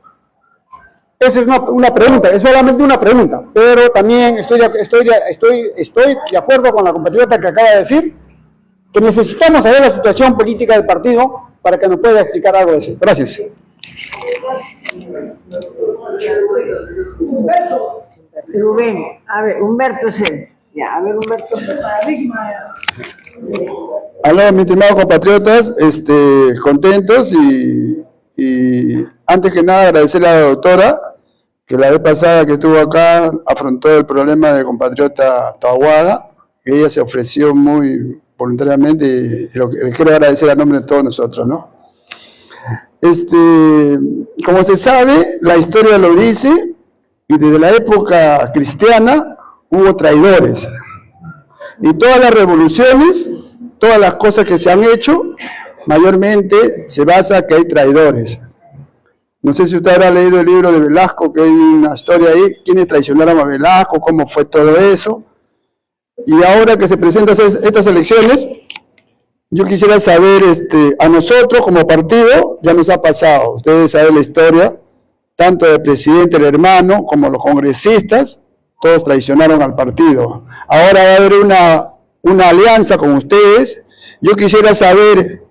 Esa es una pregunta, es solamente una pregunta, pero también estoy de acuerdo con la compatriota que acaba de decir que necesitamos saber la situación política del partido para que nos pueda explicar algo de eso. Gracias. Rubén, a ver, Humberto es él. Ya, a ver, Humberto. Aló, mis estimados compatriotas, contentos y antes que nada agradecerle a la doctora que la vez pasada que estuvo acá afrontó el problema del compatriota Tahuada, que ella se ofreció muy voluntariamente y le quiero agradecer a nombre de todos nosotros, ¿no? Como se sabe, la historia lo dice, y desde la época cristiana hubo traidores. Y todas las revoluciones, todas las cosas que se han hecho, mayormente se basa que hay traidores. No sé si usted habrá leído el libro de Velasco, que hay una historia ahí, quiénes traicionaron a Velasco, cómo fue todo eso. Y ahora que se presentan estas elecciones, yo quisiera saber, a nosotros como partido, ya nos ha pasado, ustedes saben la historia, tanto del presidente, el hermano, como los congresistas, todos traicionaron al partido. Ahora va a haber una alianza con ustedes. Yo quisiera saber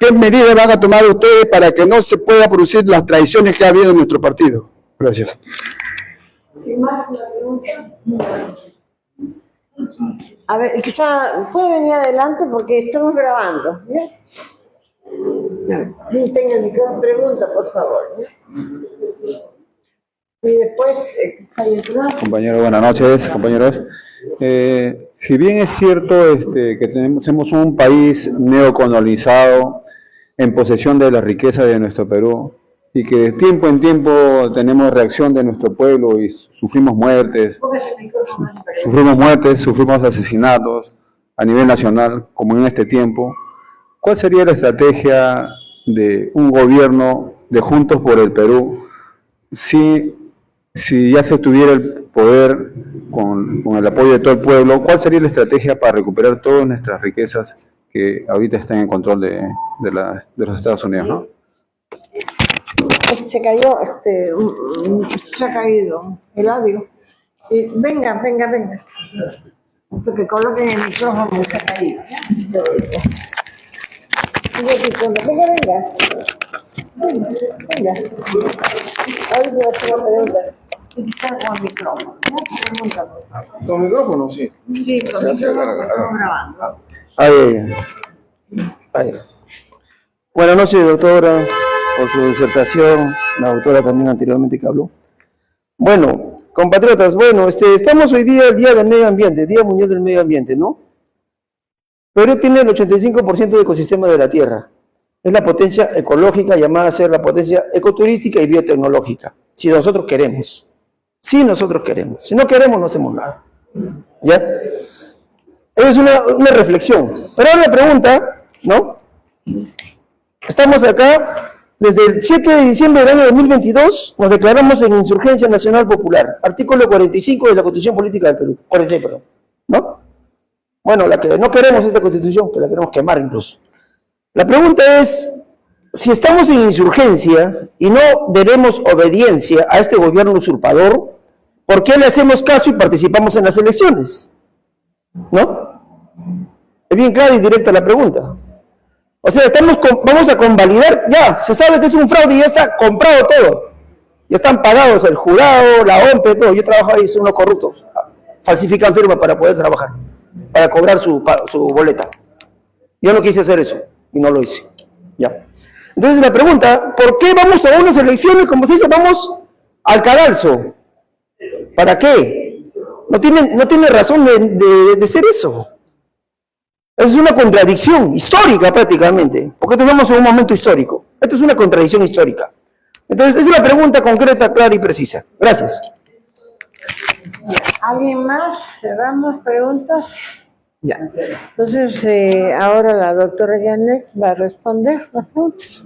qué medidas van a tomar ustedes para que no se pueda producir las traiciones que ha habido en nuestro partido. Gracias. ¿Más una pregunta? A ver, el que está, puede venir adelante porque estamos grabando. ¿Ya? Tenga el micrófono, pregunta, por favor. ¿Ya? Y después, que está ahí atrás. Compañeros, buenas noches, compañeros. Si bien es cierto que somos un país neocolonizado en posesión de la riqueza de nuestro Perú y que de tiempo en tiempo tenemos reacción de nuestro pueblo y sufrimos muertes, sufrimos asesinatos a nivel nacional, como en este tiempo, ¿cuál sería la estrategia de un gobierno de Juntos por el Perú si ya se tuviera el poder con el apoyo de todo el pueblo? ¿Cuál sería la estrategia para recuperar todas nuestras riquezas que ahorita están en control de los Estados Unidos, ¿no? Se cayó, se ha caído el audio. Venga. Porque coloquen el micrófono, se ha caído. Venga. Ahora voy a hacer una pregunta. Está con el micrófono. Pregunta, por favor. ¿Con micrófono? Sí. Sí, con el micrófono, estamos grabando. Ahí. Buenas noches, doctora, por su disertación, la doctora también anteriormente que habló. Bueno, compatriotas, estamos hoy día, el Día del Medio Ambiente, Día Mundial del Medio Ambiente, ¿no? Perú tiene el 85% del ecosistema de la Tierra. Es la potencia ecológica llamada a ser la potencia ecoturística y biotecnológica, si nosotros queremos. Si nosotros queremos. Si no queremos, no hacemos nada. ¿Ya? Es una reflexión. Pero ahora la pregunta, ¿no? Estamos acá, desde el 7 de diciembre del año 2022, nos declaramos en Insurgencia Nacional Popular, artículo 45 de la Constitución Política del Perú, 46, perdón, ¿no? Bueno, la que no queremos esta Constitución, que la queremos quemar incluso. La pregunta es, si estamos en insurgencia y no debemos obediencia a este gobierno usurpador, ¿por qué le hacemos caso y participamos en las elecciones? ¿No? Es bien clara y directa la pregunta. O sea, vamos a convalidar, ya, se sabe que es un fraude y ya está comprado todo. Ya están pagados el jurado, la OMPE, todo. Yo trabajo ahí, son unos corruptos. Falsifican firmas para poder trabajar, para cobrar su boleta. Yo no quise hacer eso y no lo hice. Ya. Entonces la pregunta, ¿por qué vamos a unas elecciones, como se dice, vamos al cadalso? ¿Para qué? No tiene razón de ser eso. Es una contradicción histórica prácticamente, porque estamos en un momento histórico. Esto es una contradicción histórica. Entonces, esa es la pregunta concreta, clara y precisa. Gracias. ¿Alguien más? ¿Cerramos preguntas? Ya. Entonces, ahora la doctora Janet va a responder las preguntas.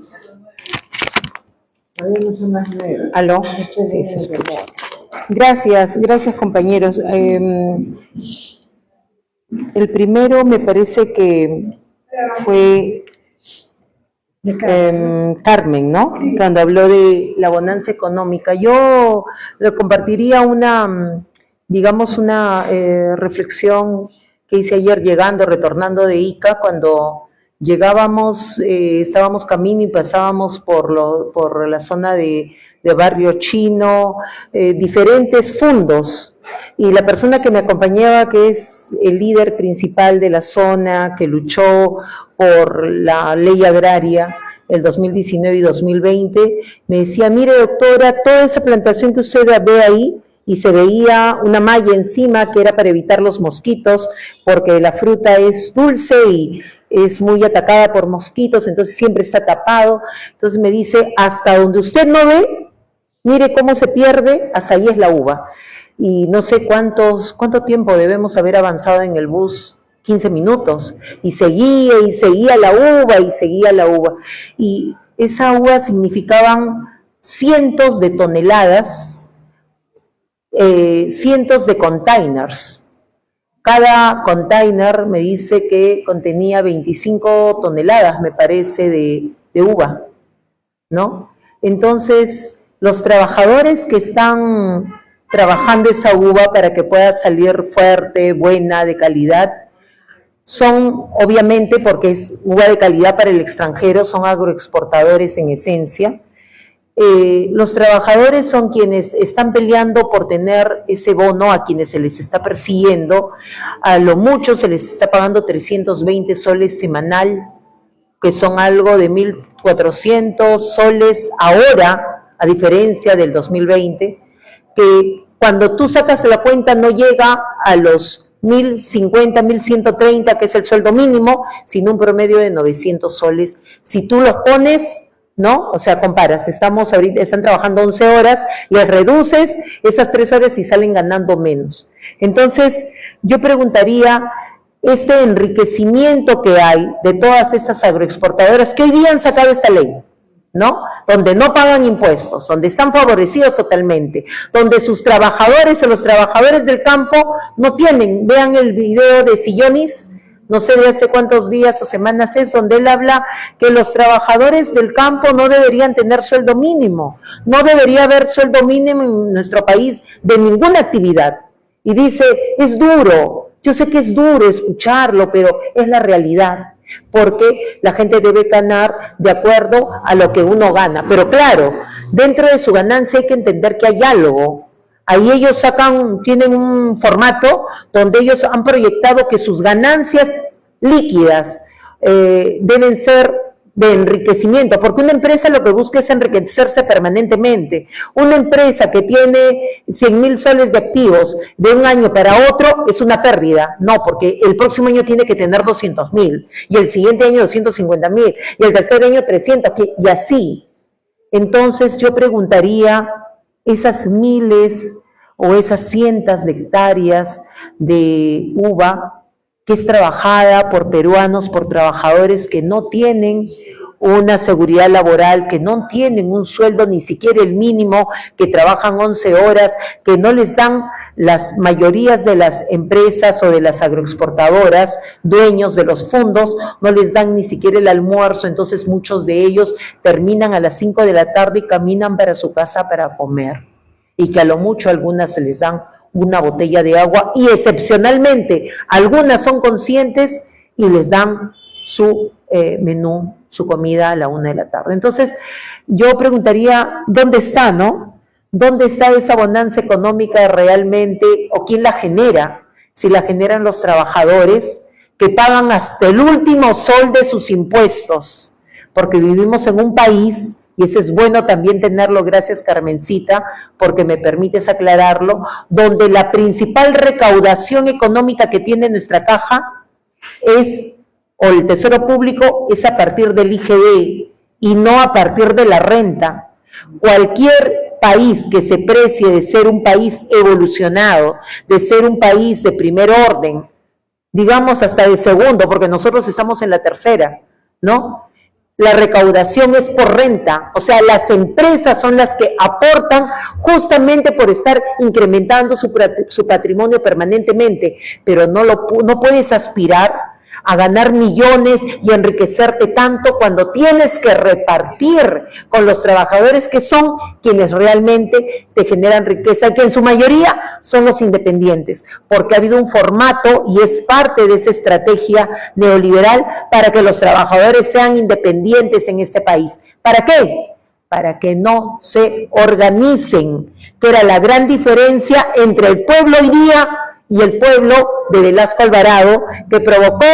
¿Aló? Sí, se escucha. Gracias compañeros. El primero me parece que fue Carmen, ¿no? Cuando habló de la bonanza económica. Yo le compartiría una reflexión que hice ayer retornando de Ica, cuando llegábamos, estábamos camino y pasábamos por la zona de Barrio Chino, diferentes fundos. Y la persona que me acompañaba, que es el líder principal de la zona, que luchó por la ley agraria el 2019 y 2020, me decía, mire doctora, toda esa plantación que usted ve ahí, y se veía una malla encima que era para evitar los mosquitos, porque la fruta es dulce y es muy atacada por mosquitos, entonces siempre está tapado. Entonces me dice, hasta donde usted no ve, mire cómo se pierde, hasta ahí es la uva. Y no sé cuánto tiempo debemos haber avanzado en el bus, 15 minutos, y seguía la uva, y seguía la uva. Y esa uva significaban cientos de toneladas, cientos de containers. Cada container me dice que contenía 25 toneladas, me parece, de uva, ¿no? Entonces, los trabajadores que están trabajando esa uva para que pueda salir fuerte, buena, de calidad, son, obviamente, porque es uva de calidad para el extranjero, son agroexportadores en esencia. Los trabajadores son quienes están peleando por tener ese bono, a quienes se les está persiguiendo. A lo mucho se les está pagando 320 soles semanal, que son algo de 1.400 soles ahora, a diferencia del 2020, que cuando tú sacas la cuenta no llega a los 1.050, 1.130, que es el sueldo mínimo, sino un promedio de 900 soles. Si tú los pones, ¿no? O sea, comparas, están trabajando 11 horas, les reduces esas 3 horas y salen ganando menos. Entonces, yo preguntaría, este enriquecimiento que hay de todas estas agroexportadoras que hoy día han sacado esta ley, ¿no? Donde no pagan impuestos, donde están favorecidos totalmente, donde sus trabajadores o los trabajadores del campo no tienen. Vean el video de Sillonis, no sé de hace cuántos días o semanas es, donde él habla que los trabajadores del campo no deberían tener sueldo mínimo, no debería haber sueldo mínimo en nuestro país de ninguna actividad. Y dice, es duro, yo sé que es duro escucharlo, pero es la realidad, porque la gente debe ganar de acuerdo a lo que uno gana. Pero claro, dentro de su ganancia hay que entender que hay algo. Ahí ellos tienen un formato donde ellos han proyectado que sus ganancias líquidas deben ser de enriquecimiento, porque una empresa lo que busca es enriquecerse permanentemente. Una empresa que tiene 100.000 soles de activos de un año para otro es una pérdida. No, porque el próximo año tiene que tener 200.000, y el siguiente año 250.000, y el tercer año 300, y así. Entonces yo preguntaría, esas miles o esas cientos de hectáreas de uva que es trabajada por peruanos, por trabajadores que no tienen una seguridad laboral, que no tienen un sueldo ni siquiera el mínimo, que trabajan 11 horas, que no les dan las mayorías de las empresas o de las agroexportadoras, dueños de los fondos, no les dan ni siquiera el almuerzo. Entonces muchos de ellos terminan a las 5 de la tarde y caminan para su casa para comer. y que a lo mucho algunas se les dan una botella de agua y excepcionalmente algunas son conscientes y les dan su menú, su comida a la 1 de la tarde. Entonces, yo preguntaría, ¿dónde está, no? ¿Dónde está esa bonanza económica realmente o quién la genera? Si la generan los trabajadores que pagan hasta el último sol de sus impuestos, porque vivimos en un país, y eso es bueno también tenerlo, gracias Carmencita, porque me permites aclararlo, donde la principal recaudación económica que tiene nuestra caja es, o el Tesoro Público, es a partir del IGB y no a partir de la renta. Cualquier país que se precie de ser un país evolucionado, de ser un país de primer orden, digamos hasta de segundo, porque nosotros estamos en la tercera, ¿no? La recaudación es por renta, o sea, las empresas son las que aportan justamente por estar incrementando su patrimonio permanentemente, pero no puedes aspirar a ganar millones y enriquecerte tanto cuando tienes que repartir con los trabajadores que son quienes realmente te generan riqueza, que en su mayoría son los independientes, porque ha habido un formato y es parte de esa estrategia neoliberal para que los trabajadores sean independientes en este país. ¿Para qué? Para que no se organicen, que era la gran diferencia entre el pueblo hoy día y el pueblo de Velasco Alvarado, que provocó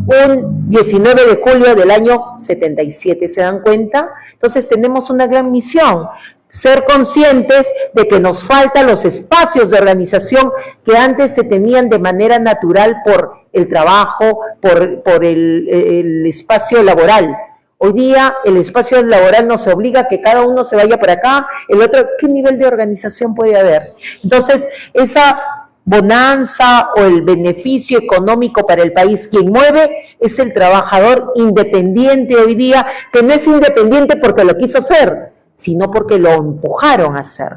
un 19 de julio del año 77, ¿se dan cuenta? Entonces tenemos una gran misión, ser conscientes de que nos faltan los espacios de organización que antes se tenían de manera natural por el trabajo, por el espacio laboral. Hoy día el espacio laboral nos obliga a que cada uno se vaya por acá, el otro, ¿qué nivel de organización puede haber? Entonces, esa bonanza o el beneficio económico para el país, quien mueve es el trabajador independiente hoy día, que no es independiente porque lo quiso ser, sino porque lo empujaron a hacer,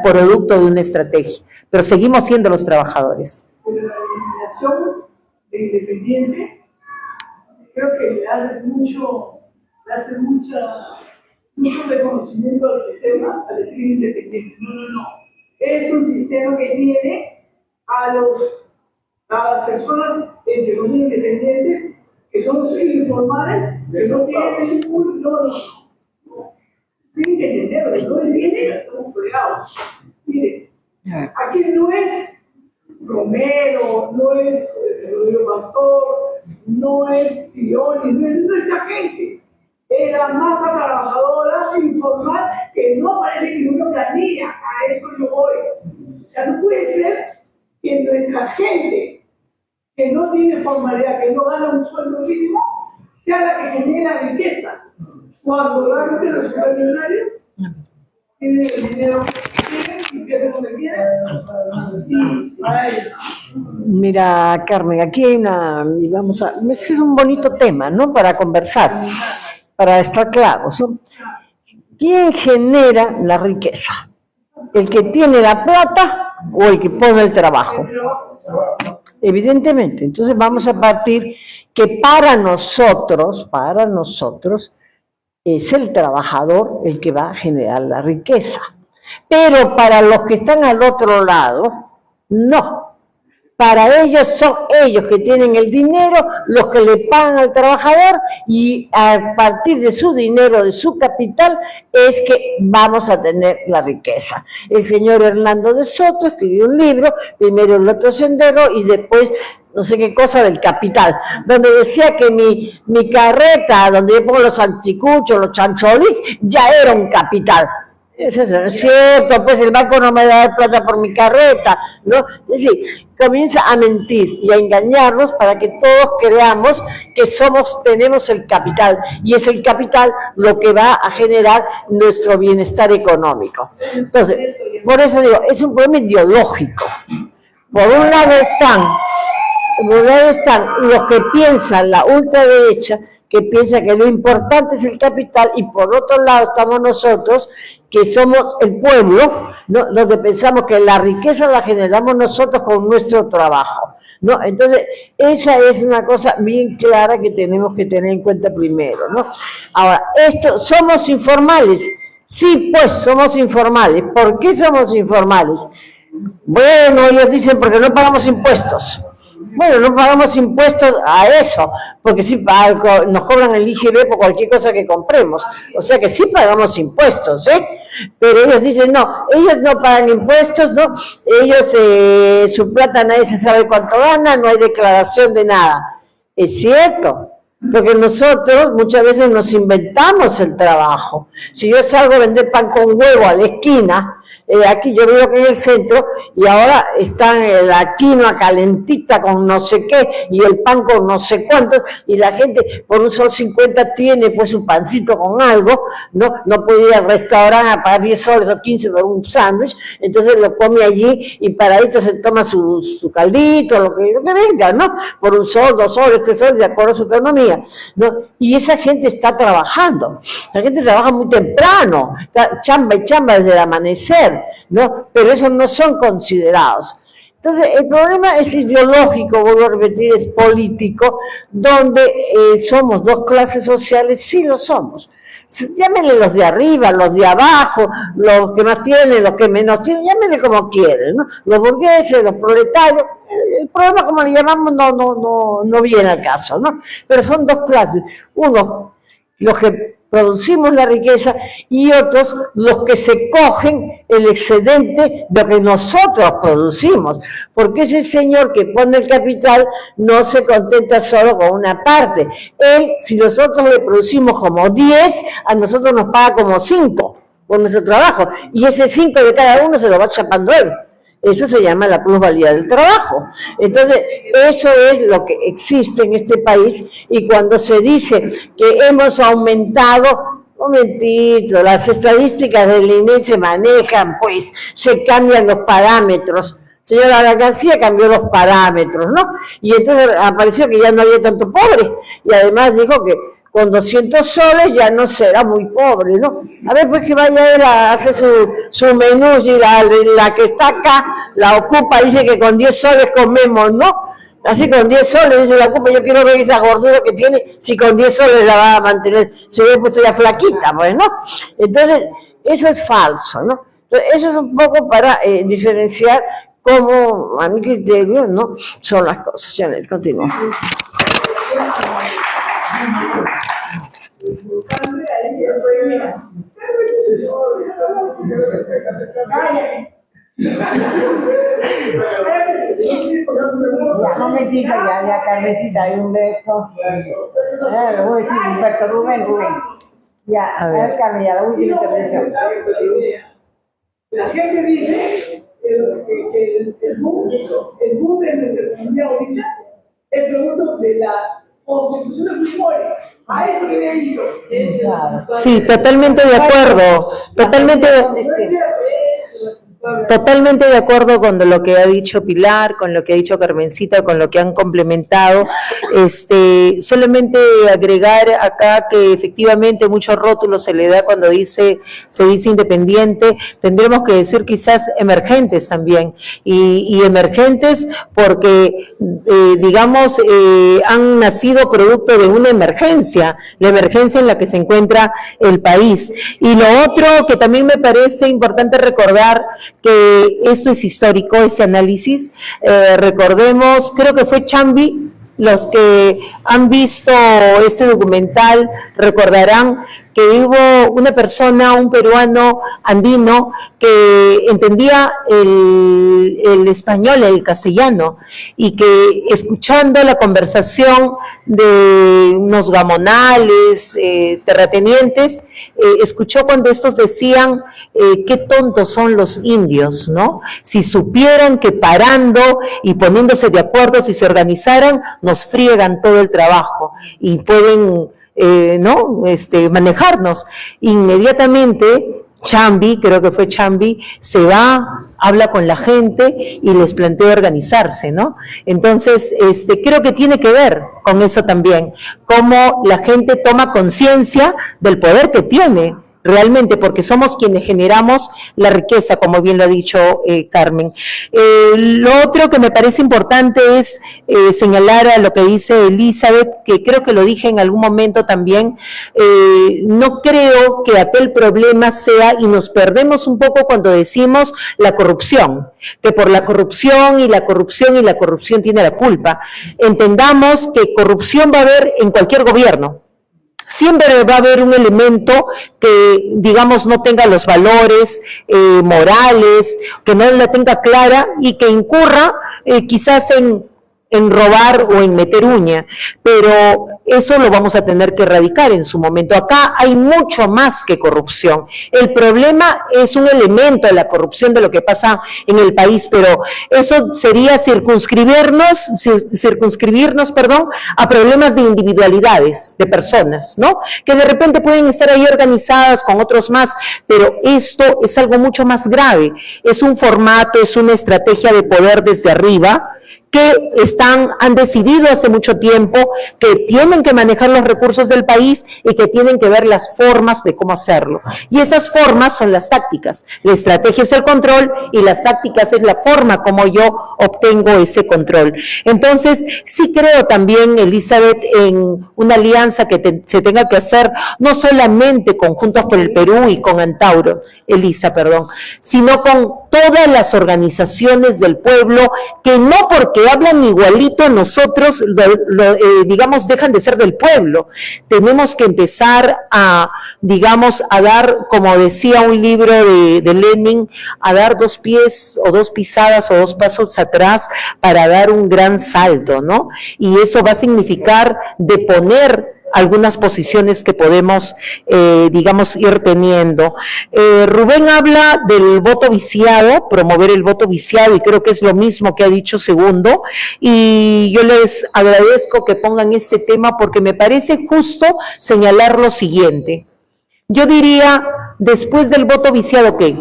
producto de una estrategia. Pero seguimos siendo los trabajadores. Pero la eliminación de independiente, creo que le hace mucho reconocimiento al sistema al decir independiente. No. Es un sistema que tiene a las personas, entre comillas, independientes, que son informales, que no tienen ningún... No. Tienen que entenderlo, que no entienden, estamos fregados. Mire, aquí no es Romero, no es Rodrigo Pastor, no es Sionis, no es esa gente. Es la masa trabajadora informal que no aparece en ninguna planilla. A eso yo voy. O sea, no puede ser que nuestra gente que no tiene formalidad, que no gana un sueldo mínimo, sea la que genera riqueza. Cuando realmente los supermillonarios tienen el dinero y pierden donde quieren. Mira, Carmen, aquí hay es un bonito tema, ¿no? Para conversar, para estar claros, ¿no? ¿Quién genera la riqueza? ¿El que tiene la plata o el que pone el trabajo? Evidentemente. Entonces vamos a partir que para nosotros es el trabajador el que va a generar la riqueza. Pero para los que están al otro lado, no. Para ellos son ellos que tienen el dinero, los que le pagan al trabajador, y a partir de su dinero, de su capital, es que vamos a tener la riqueza. El señor Hernando de Soto escribió un libro, primero El Otro Sendero y después no sé qué cosa del capital, donde decía que mi carreta, donde yo pongo los anticuchos, los chancholis, ya era un capital. Eso no es cierto, pues el banco no me da plata por mi carreta, ¿no? Es decir, comienza a mentir y a engañarnos para que todos creamos que tenemos el capital, y es el capital lo que va a generar nuestro bienestar económico. Entonces, por eso digo, es un problema ideológico. Por un lado están los que piensan, la ultraderecha, que piensa que lo importante es el capital, y por otro lado estamos nosotros, que somos el pueblo, ¿no? Donde pensamos que la riqueza la generamos nosotros con nuestro trabajo, ¿no? Entonces, esa es una cosa bien clara que tenemos que tener en cuenta primero, ¿no? Ahora, somos informales, Sí, pues somos informales. ¿Por qué somos informales? Bueno, ellos dicen porque no pagamos impuestos. Bueno, no pagamos impuestos a eso, porque sí nos cobran el IGB por cualquier cosa que compremos. O sea que sí pagamos impuestos, ¿eh? Pero ellos dicen, no, ellos no pagan impuestos, ¿no? Ellos, su plata nadie se sabe cuánto gana, no hay declaración de nada. Es cierto, porque nosotros muchas veces nos inventamos el trabajo. Si yo salgo a vender pan con huevo a la esquina, aquí yo vivo aquí en el centro y ahora está la quinoa calentita con no sé qué y el pan con no sé cuánto y la gente por un sol 50 tiene pues su pancito con algo, no puede ir al restaurante a pagar 10 soles o 15 por un sándwich, entonces lo come allí y para esto se toma su caldito, lo que venga, ¿no? Por un sol, 2 soles, 3 soles, de acuerdo a su economía, ¿no? Y esa gente está trabajando, la gente trabaja muy temprano, está chamba y chamba desde el amanecer, ¿no? Pero esos no son considerados. Entonces, el problema es ideológico, vuelvo a repetir, es político, donde somos dos clases sociales, sí lo somos. Llámenle los de arriba, los de abajo, los que más tienen, los que menos tienen, llámenle como quieren, ¿no? Los burgueses, los proletarios, el problema como le llamamos no viene al caso, ¿no? Pero son dos clases, uno, los que producimos la riqueza y otros los que se cogen el excedente de lo que nosotros producimos, porque ese señor que pone el capital no se contenta solo con una parte. Él, si nosotros le producimos como 10, a nosotros nos paga como 5 por nuestro trabajo, y ese 5 de cada uno se lo va chapando él. Eso se llama la plusvalía del trabajo. Entonces, eso es lo que existe en este país, y cuando se dice que hemos aumentado, un momentito, las estadísticas del INE se manejan, pues, se cambian los parámetros. Señora García cambió los parámetros, ¿no? Y entonces apareció que ya no había tanto pobre, y además dijo que con 200 soles ya no será muy pobre, ¿no? A ver, pues que vaya él a hacer su menú, y la que está acá la ocupa, dice que con 10 soles comemos, ¿no? Así con 10 soles, dice la ocupa, yo quiero ver esa gordura que tiene, si con 10 soles la va a mantener, se ve puesto ya flaquita, pues, ¿no? Entonces, eso es falso, ¿no? Entonces, eso es un poco para diferenciar cómo, a mi criterio, ¿no? Son las cosas. Janet, continúa. Un momentito, ya Carmencita, hay un beso. Le voy a decir Humberto, Rubén. Ya, a ver, Carmen, ya la última intervención. La gente dice que el boom de nuestra economía ahorita es producto de la Constitución de Fujimori. A eso le he dicho. Sí, totalmente de acuerdo. Totalmente de acuerdo con lo que ha dicho Pilar, con lo que ha dicho Carmencita, con lo que han complementado. Solamente agregar acá que efectivamente muchos rótulos se le da cuando se dice independiente. Tendremos que decir quizás emergentes también, y emergentes porque han nacido producto de una emergencia, la emergencia en la que se encuentra el país. Y lo otro que también me parece importante recordar, que esto es histórico, ese análisis. Recordemos, creo que fue Chambi, los que han visto este documental recordarán que hubo una persona, un peruano andino, que entendía el español, el castellano, y que escuchando la conversación de unos gamonales, terratenientes, escuchó cuando estos decían qué tontos son los indios, ¿no? Si supieran que parando y poniéndose de acuerdo, si se organizaran, nos friegan todo el trabajo y pueden manejarnos. Inmediatamente Chambi, creo que fue Chambi, se va, habla con la gente y les plantea organizarse, ¿no? Entonces, creo que tiene que ver con eso también, cómo la gente toma conciencia del poder que tiene realmente, porque somos quienes generamos la riqueza, como bien lo ha dicho Carmen. Lo otro que me parece importante es señalar a lo que dice Elizabeth, que creo que lo dije en algún momento también. No creo que aquel problema sea, y nos perdemos un poco cuando decimos la corrupción, que por la corrupción y la corrupción y la corrupción tiene la culpa. Entendamos que corrupción va a haber en cualquier gobierno. Siempre va a haber un elemento que, digamos, no tenga los valores morales, que no la tenga clara y que incurra quizás en robar o en meter uña, pero eso lo vamos a tener que erradicar en su momento. Acá hay mucho más que corrupción. El problema es un elemento de la corrupción de lo que pasa en el país, pero eso sería circunscribirnos, a problemas de individualidades, de personas, ¿no? Que de repente pueden estar ahí organizadas con otros más, pero esto es algo mucho más grave. Es un formato, es una estrategia de poder desde arriba, que han decidido hace mucho tiempo que tienen que manejar los recursos del país y que tienen que ver las formas de cómo hacerlo. Y esas formas son las tácticas. La estrategia es el control y las tácticas es la forma como yo obtengo ese control. Entonces, sí creo también, Elizabeth, en una alianza que se tenga que hacer no solamente con Juntos por el Perú y con Antauro, sino con todas las organizaciones del pueblo que no porque hablan igualito a nosotros, digamos, dejan de ser del pueblo. Tenemos que empezar a, digamos, a dar, como decía un libro de Lenin, a dar 2 pies o 2 pisadas o 2 pasos atrás para dar un gran salto, ¿no? Y eso va a significar deponer algunas posiciones que podemos, digamos, ir teniendo. Rubén habla del voto viciado, promover el voto viciado, y creo que es lo mismo que ha dicho Segundo, y yo les agradezco que pongan este tema porque me parece justo señalar lo siguiente. Yo diría, después del voto viciado, ¿qué?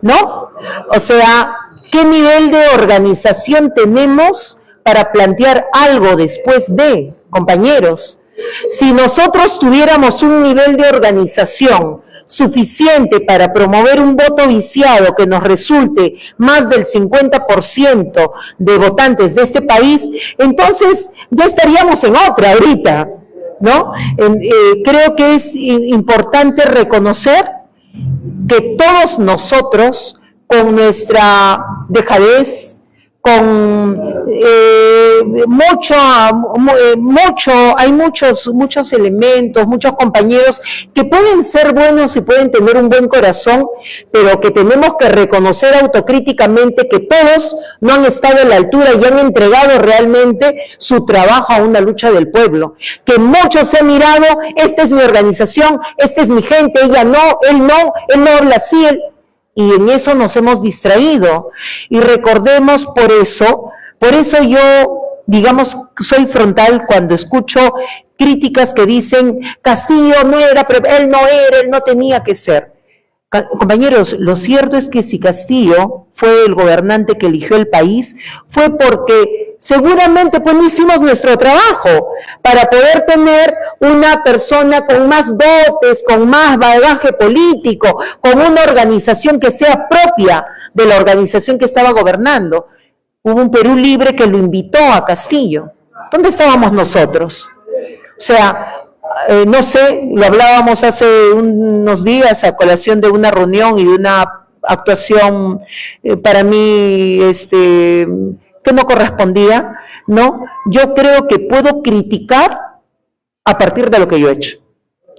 ¿No? O sea, ¿qué nivel de organización tenemos para plantear algo después de, compañeros? Si nosotros tuviéramos un nivel de organización suficiente para promover un voto viciado que nos resulte más del 50% de votantes de este país, entonces ya estaríamos en otra ahorita, ¿no? Creo que es importante reconocer que todos nosotros, con nuestra dejadez, con hay muchos elementos, muchos compañeros que pueden ser buenos y pueden tener un buen corazón, pero que tenemos que reconocer autocríticamente que todos no han estado a la altura y han entregado realmente su trabajo a una lucha del pueblo, que muchos se han mirado, esta es mi organización, esta es mi gente, ella no, él no habla así, y en eso nos hemos distraído. Y recordemos por eso yo, digamos, soy frontal cuando escucho críticas que dicen Castillo él no tenía que ser. Compañeros, lo cierto es que si Castillo fue el gobernante que eligió el país, fue porque seguramente pues no hicimos nuestro trabajo para poder tener una persona con más dotes, con más bagaje político, con una organización que sea propia de la organización que estaba gobernando. Hubo un Perú Libre que lo invitó a Castillo. ¿Dónde estábamos nosotros? O sea, no sé, lo hablábamos hace unos días a colación de una reunión y de una actuación para mí que no correspondía, ¿no? Yo creo que puedo criticar a partir de lo que yo he hecho,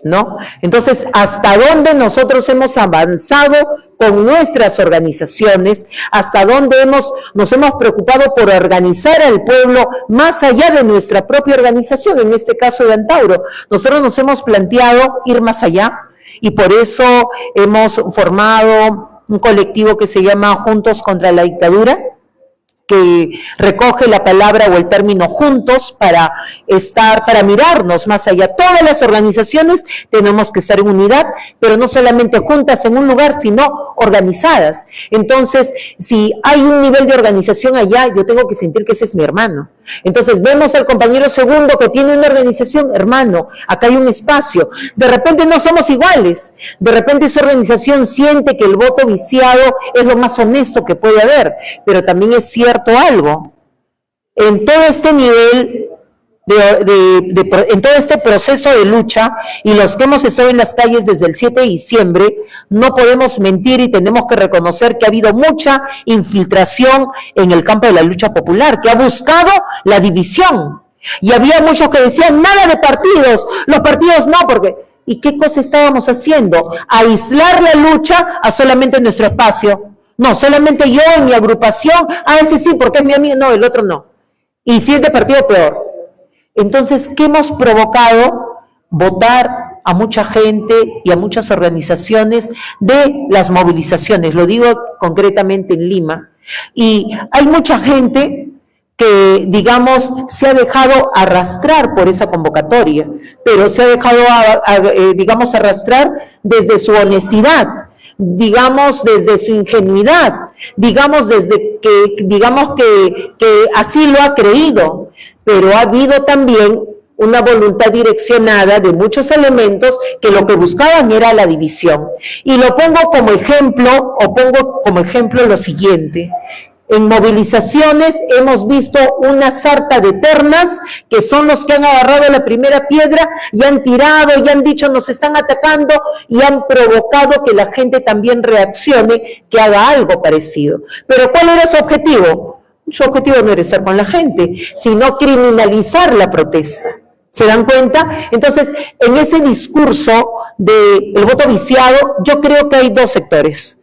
¿no? Entonces, ¿hasta dónde nosotros hemos avanzado con nuestras organizaciones? ¿Hasta dónde nos hemos preocupado por organizar al pueblo más allá de nuestra propia organización? En este caso de Antauro, nosotros nos hemos planteado ir más allá y por eso hemos formado un colectivo que se llama Juntos contra la Dictadura, que recoge la palabra o el término juntos para mirarnos más allá. Todas las organizaciones tenemos que estar en unidad, pero no solamente juntas en un lugar, sino organizadas. Entonces, si hay un nivel de organización allá, yo tengo que sentir que ese es mi hermano. Entonces vemos al compañero segundo que tiene una organización, hermano, acá hay un espacio. De repente no somos iguales, de repente esa organización siente que el voto viciado es lo más honesto que puede haber, pero también es cierto algo. En todo este nivel, en todo este proceso de lucha, y los que hemos estado en las calles desde el 7 de diciembre, no podemos mentir y tenemos que reconocer que ha habido mucha infiltración en el campo de la lucha popular, que ha buscado la división. Y había muchos que decían, nada de partidos, los partidos no, porque... ¿Y qué cosa estábamos haciendo? Aislar la lucha a solamente nuestro espacio. No, solamente yo en mi agrupación, ese sí, porque es mi amigo, no, el otro no. Y si es de partido, peor. Entonces, ¿qué hemos provocado? Votar a mucha gente y a muchas organizaciones de las movilizaciones, lo digo concretamente en Lima. Y hay mucha gente que, digamos, se ha dejado arrastrar por esa convocatoria, pero se ha dejado, digamos, arrastrar desde su honestidad, digamos, desde su ingenuidad, digamos, desde que así lo ha creído, pero ha habido también una voluntad direccionada de muchos elementos que lo que buscaban era la división. Y lo pongo como ejemplo lo siguiente. En movilizaciones hemos visto una sarta de ternas que son los que han agarrado la primera piedra y han tirado y han dicho nos están atacando y han provocado que la gente también reaccione, que haga algo parecido. Pero ¿cuál era su objetivo? Su objetivo no era estar con la gente, sino criminalizar la protesta. ¿Se dan cuenta? Entonces, en ese discurso del voto viciado, yo creo que hay dos sectores,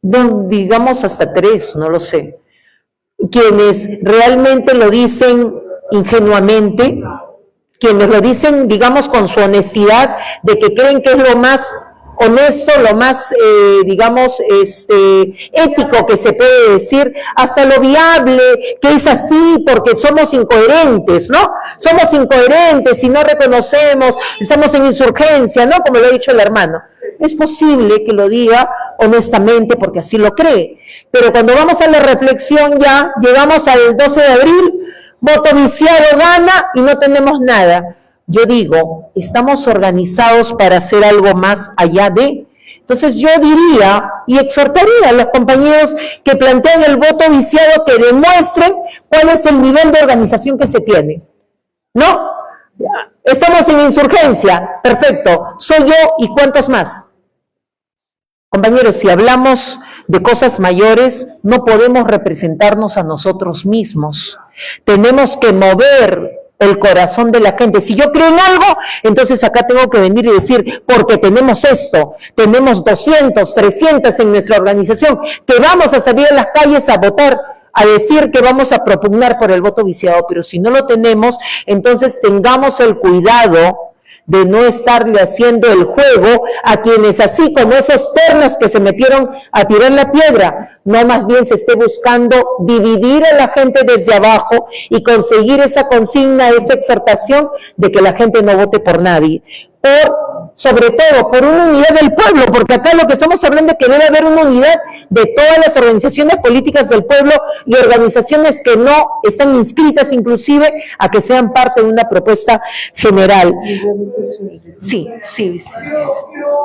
digamos hasta tres, no lo sé. Quienes realmente lo dicen ingenuamente, quienes lo dicen, digamos, con su honestidad, de que creen que es lo más honesto, lo más, digamos, ético que se puede decir, hasta lo viable, que es así porque somos incoherentes, ¿no? Somos incoherentes y no reconocemos, estamos en insurgencia, ¿no? Como lo ha dicho el hermano. Es posible que lo diga honestamente porque así lo cree, pero cuando vamos a la reflexión ya llegamos al 12 de abril, voto viciado gana y no tenemos nada. Yo digo, estamos organizados para hacer algo más allá de... Entonces yo diría y exhortaría a los compañeros que plantean el voto viciado que demuestren cuál es el nivel de organización que se tiene. ¿No? Estamos en insurgencia, perfecto, soy yo y ¿cuántos más? Compañeros, si hablamos de cosas mayores, no podemos representarnos a nosotros mismos. Tenemos que mover el corazón de la gente. Si yo creo en algo, entonces acá tengo que venir y decir, porque tenemos esto, tenemos 200, 300 en nuestra organización, que vamos a salir a las calles a votar, a decir que vamos a propugnar por el voto viciado, pero si no lo tenemos, entonces tengamos el cuidado de no estarle haciendo el juego a quienes así como esos ternas que se metieron a tirar la piedra, no más bien se esté buscando dividir a la gente desde abajo y conseguir esa consigna, esa exhortación de que la gente no vote por nadie, sobre todo por una unidad del pueblo, porque acá lo que estamos hablando es que debe haber una unidad de todas las organizaciones políticas del pueblo y organizaciones que no están inscritas inclusive a que sean parte de una propuesta general. Sí.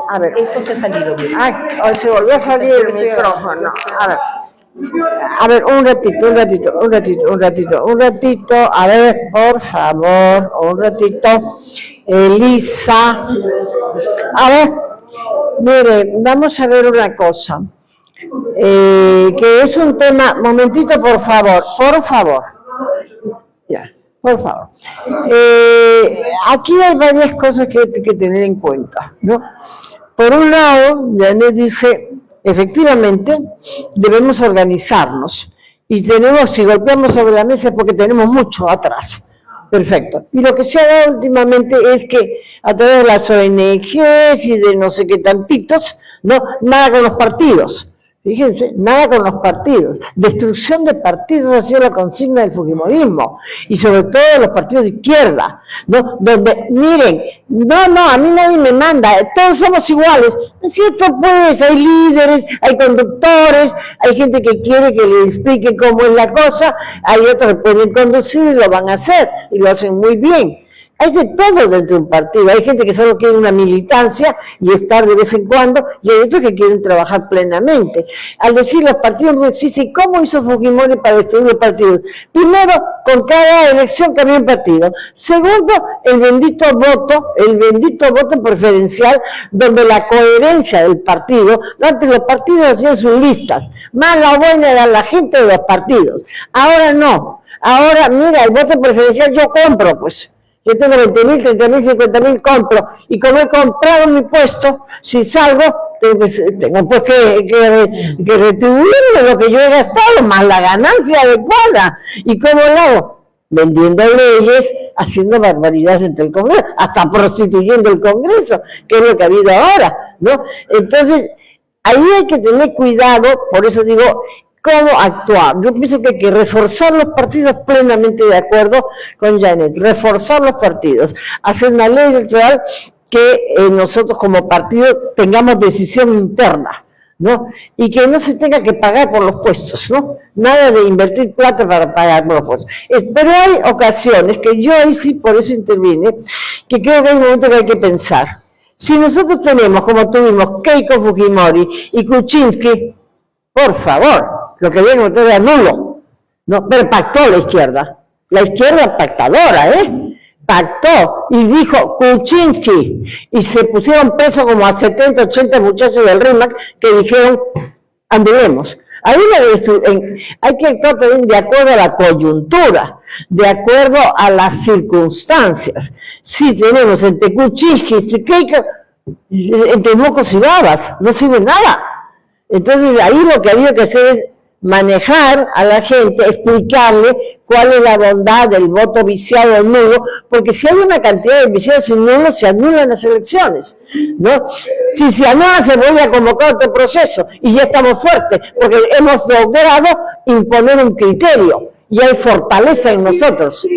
A ver, esto se ha salido bien. Ay, se volvió a salir el micrófono. A ver, un ratito, a ver, por favor, un ratito. Elisa, a ver, mire, vamos a ver una cosa, que es un tema, momentito por favor, ya, por favor. Aquí hay varias cosas que hay que tener en cuenta, ¿no? Por un lado, Janet dice, efectivamente, debemos organizarnos, y si golpeamos sobre la mesa es porque tenemos mucho atrás. Perfecto. Y lo que se ha dado últimamente es que a través de las ONGs y de no sé qué tantitos, no, nada con los partidos. Fíjense, nada con los partidos. Destrucción de partidos ha sido la consigna del fujimorismo, y sobre todo de los partidos de izquierda, ¿no? Donde, miren, a mí nadie me manda, todos somos iguales. ¿No es cierto? Pues hay líderes, hay conductores, hay gente que quiere que le explique cómo es la cosa, hay otros que pueden conducir y lo van a hacer, y lo hacen muy bien. Hay de todo dentro de un partido. Hay gente que solo quiere una militancia y estar de vez en cuando, y hay otros que quieren trabajar plenamente. Al decir los partidos no existen, ¿cómo hizo Fujimori para destruir los partidos? Primero, con cada elección cambió un partido. Segundo, el bendito voto preferencial, donde la coherencia del partido, antes los partidos hacían sus listas, más la buena era la gente de los partidos. Ahora no. Ahora, mira, el voto preferencial yo compro, pues. Yo tengo 20.000, 30.000, 50.000, compro. Y como he comprado mi puesto, si salgo, tengo pues que retribuirme lo que yo he gastado, más la ganancia adecuada. ¿Y cómo lo hago? Vendiendo leyes, haciendo barbaridades entre el Congreso, hasta prostituyendo el Congreso, que es lo que ha habido ahora, ¿no? Entonces, ahí hay que tener cuidado, por eso digo, ¿cómo actuar? Yo pienso que hay que reforzar los partidos, plenamente de acuerdo con Janet, reforzar los partidos, hacer una ley electoral que nosotros como partido tengamos decisión interna, ¿no? Y que no se tenga que pagar por los puestos, ¿no? Nada de invertir plata para pagar por los puestos. Pero hay ocasiones que yo ahí sí, por eso intervine, que creo que hay un momento que hay que pensar. Si nosotros tenemos, como tuvimos, Keiko Fujimori y Kuczynski, por favor, lo que viene a era nulo, ¿no? Pero pactó la izquierda pactadora, pactó y dijo Kuczynski, y se pusieron presos como a 70, 80 muchachos del RIMAC que dijeron, anduvemos. Ahí hay que actuar también de acuerdo a la coyuntura, de acuerdo a las circunstancias. Si tenemos entre Kuczynski y Keiko, entre mocos y babas, no sirve nada. Entonces ahí lo que había que hacer es manejar a la gente, explicarle cuál es la bondad del voto viciado o nulo, porque si hay una cantidad de viciados y nulos, se anulan las elecciones, ¿no? Si se anula, se vuelve a convocar otro proceso, y ya estamos fuertes, porque hemos logrado imponer un criterio, y hay fortaleza en nosotros.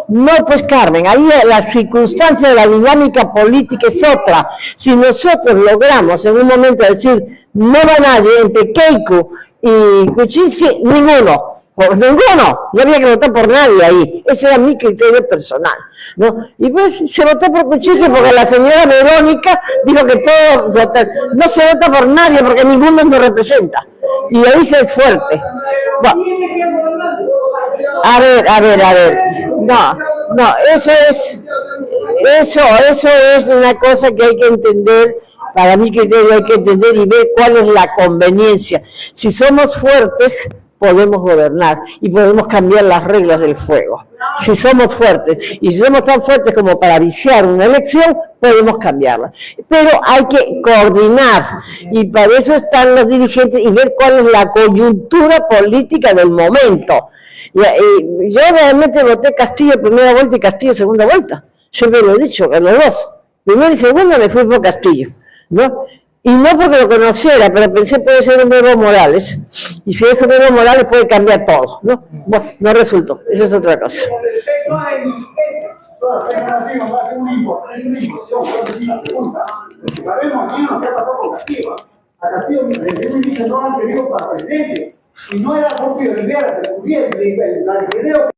No, pues Carmen, ahí la circunstancia de la dinámica política es otra. Si nosotros logramos en un momento decir, no va nadie entre Keiko y Kuczynski, ninguno, no había que votar por nadie ahí, ese era mi criterio personal, ¿no? Y pues se votó por Kuczynski porque la señora Verónica dijo que todos votan, no se vota por nadie porque ninguno nos representa, y ahí se es fuerte. Bueno, a ver, no, eso es una cosa que hay que entender. Para mí que hay que entender y ver cuál es la conveniencia. Si somos fuertes, podemos gobernar y podemos cambiar las reglas del juego. Si somos fuertes, y si somos tan fuertes como para viciar una elección, podemos cambiarla. Pero hay que coordinar, y para eso están los dirigentes, y ver cuál es la coyuntura política del momento. Yo realmente voté Castillo primera vuelta y Castillo segunda vuelta. Siempre lo he dicho, a los dos. Primera y segunda me fui por Castillo, ¿no? Y no porque lo conociera, pero pensé puede ser un Evo Morales, y si es un Evo Morales puede cambiar todo, ¿no? Bueno, no resultó, eso es otra cosa. A Castillo dice no han tenido para presidente, y no era propio de Rivera, que la creo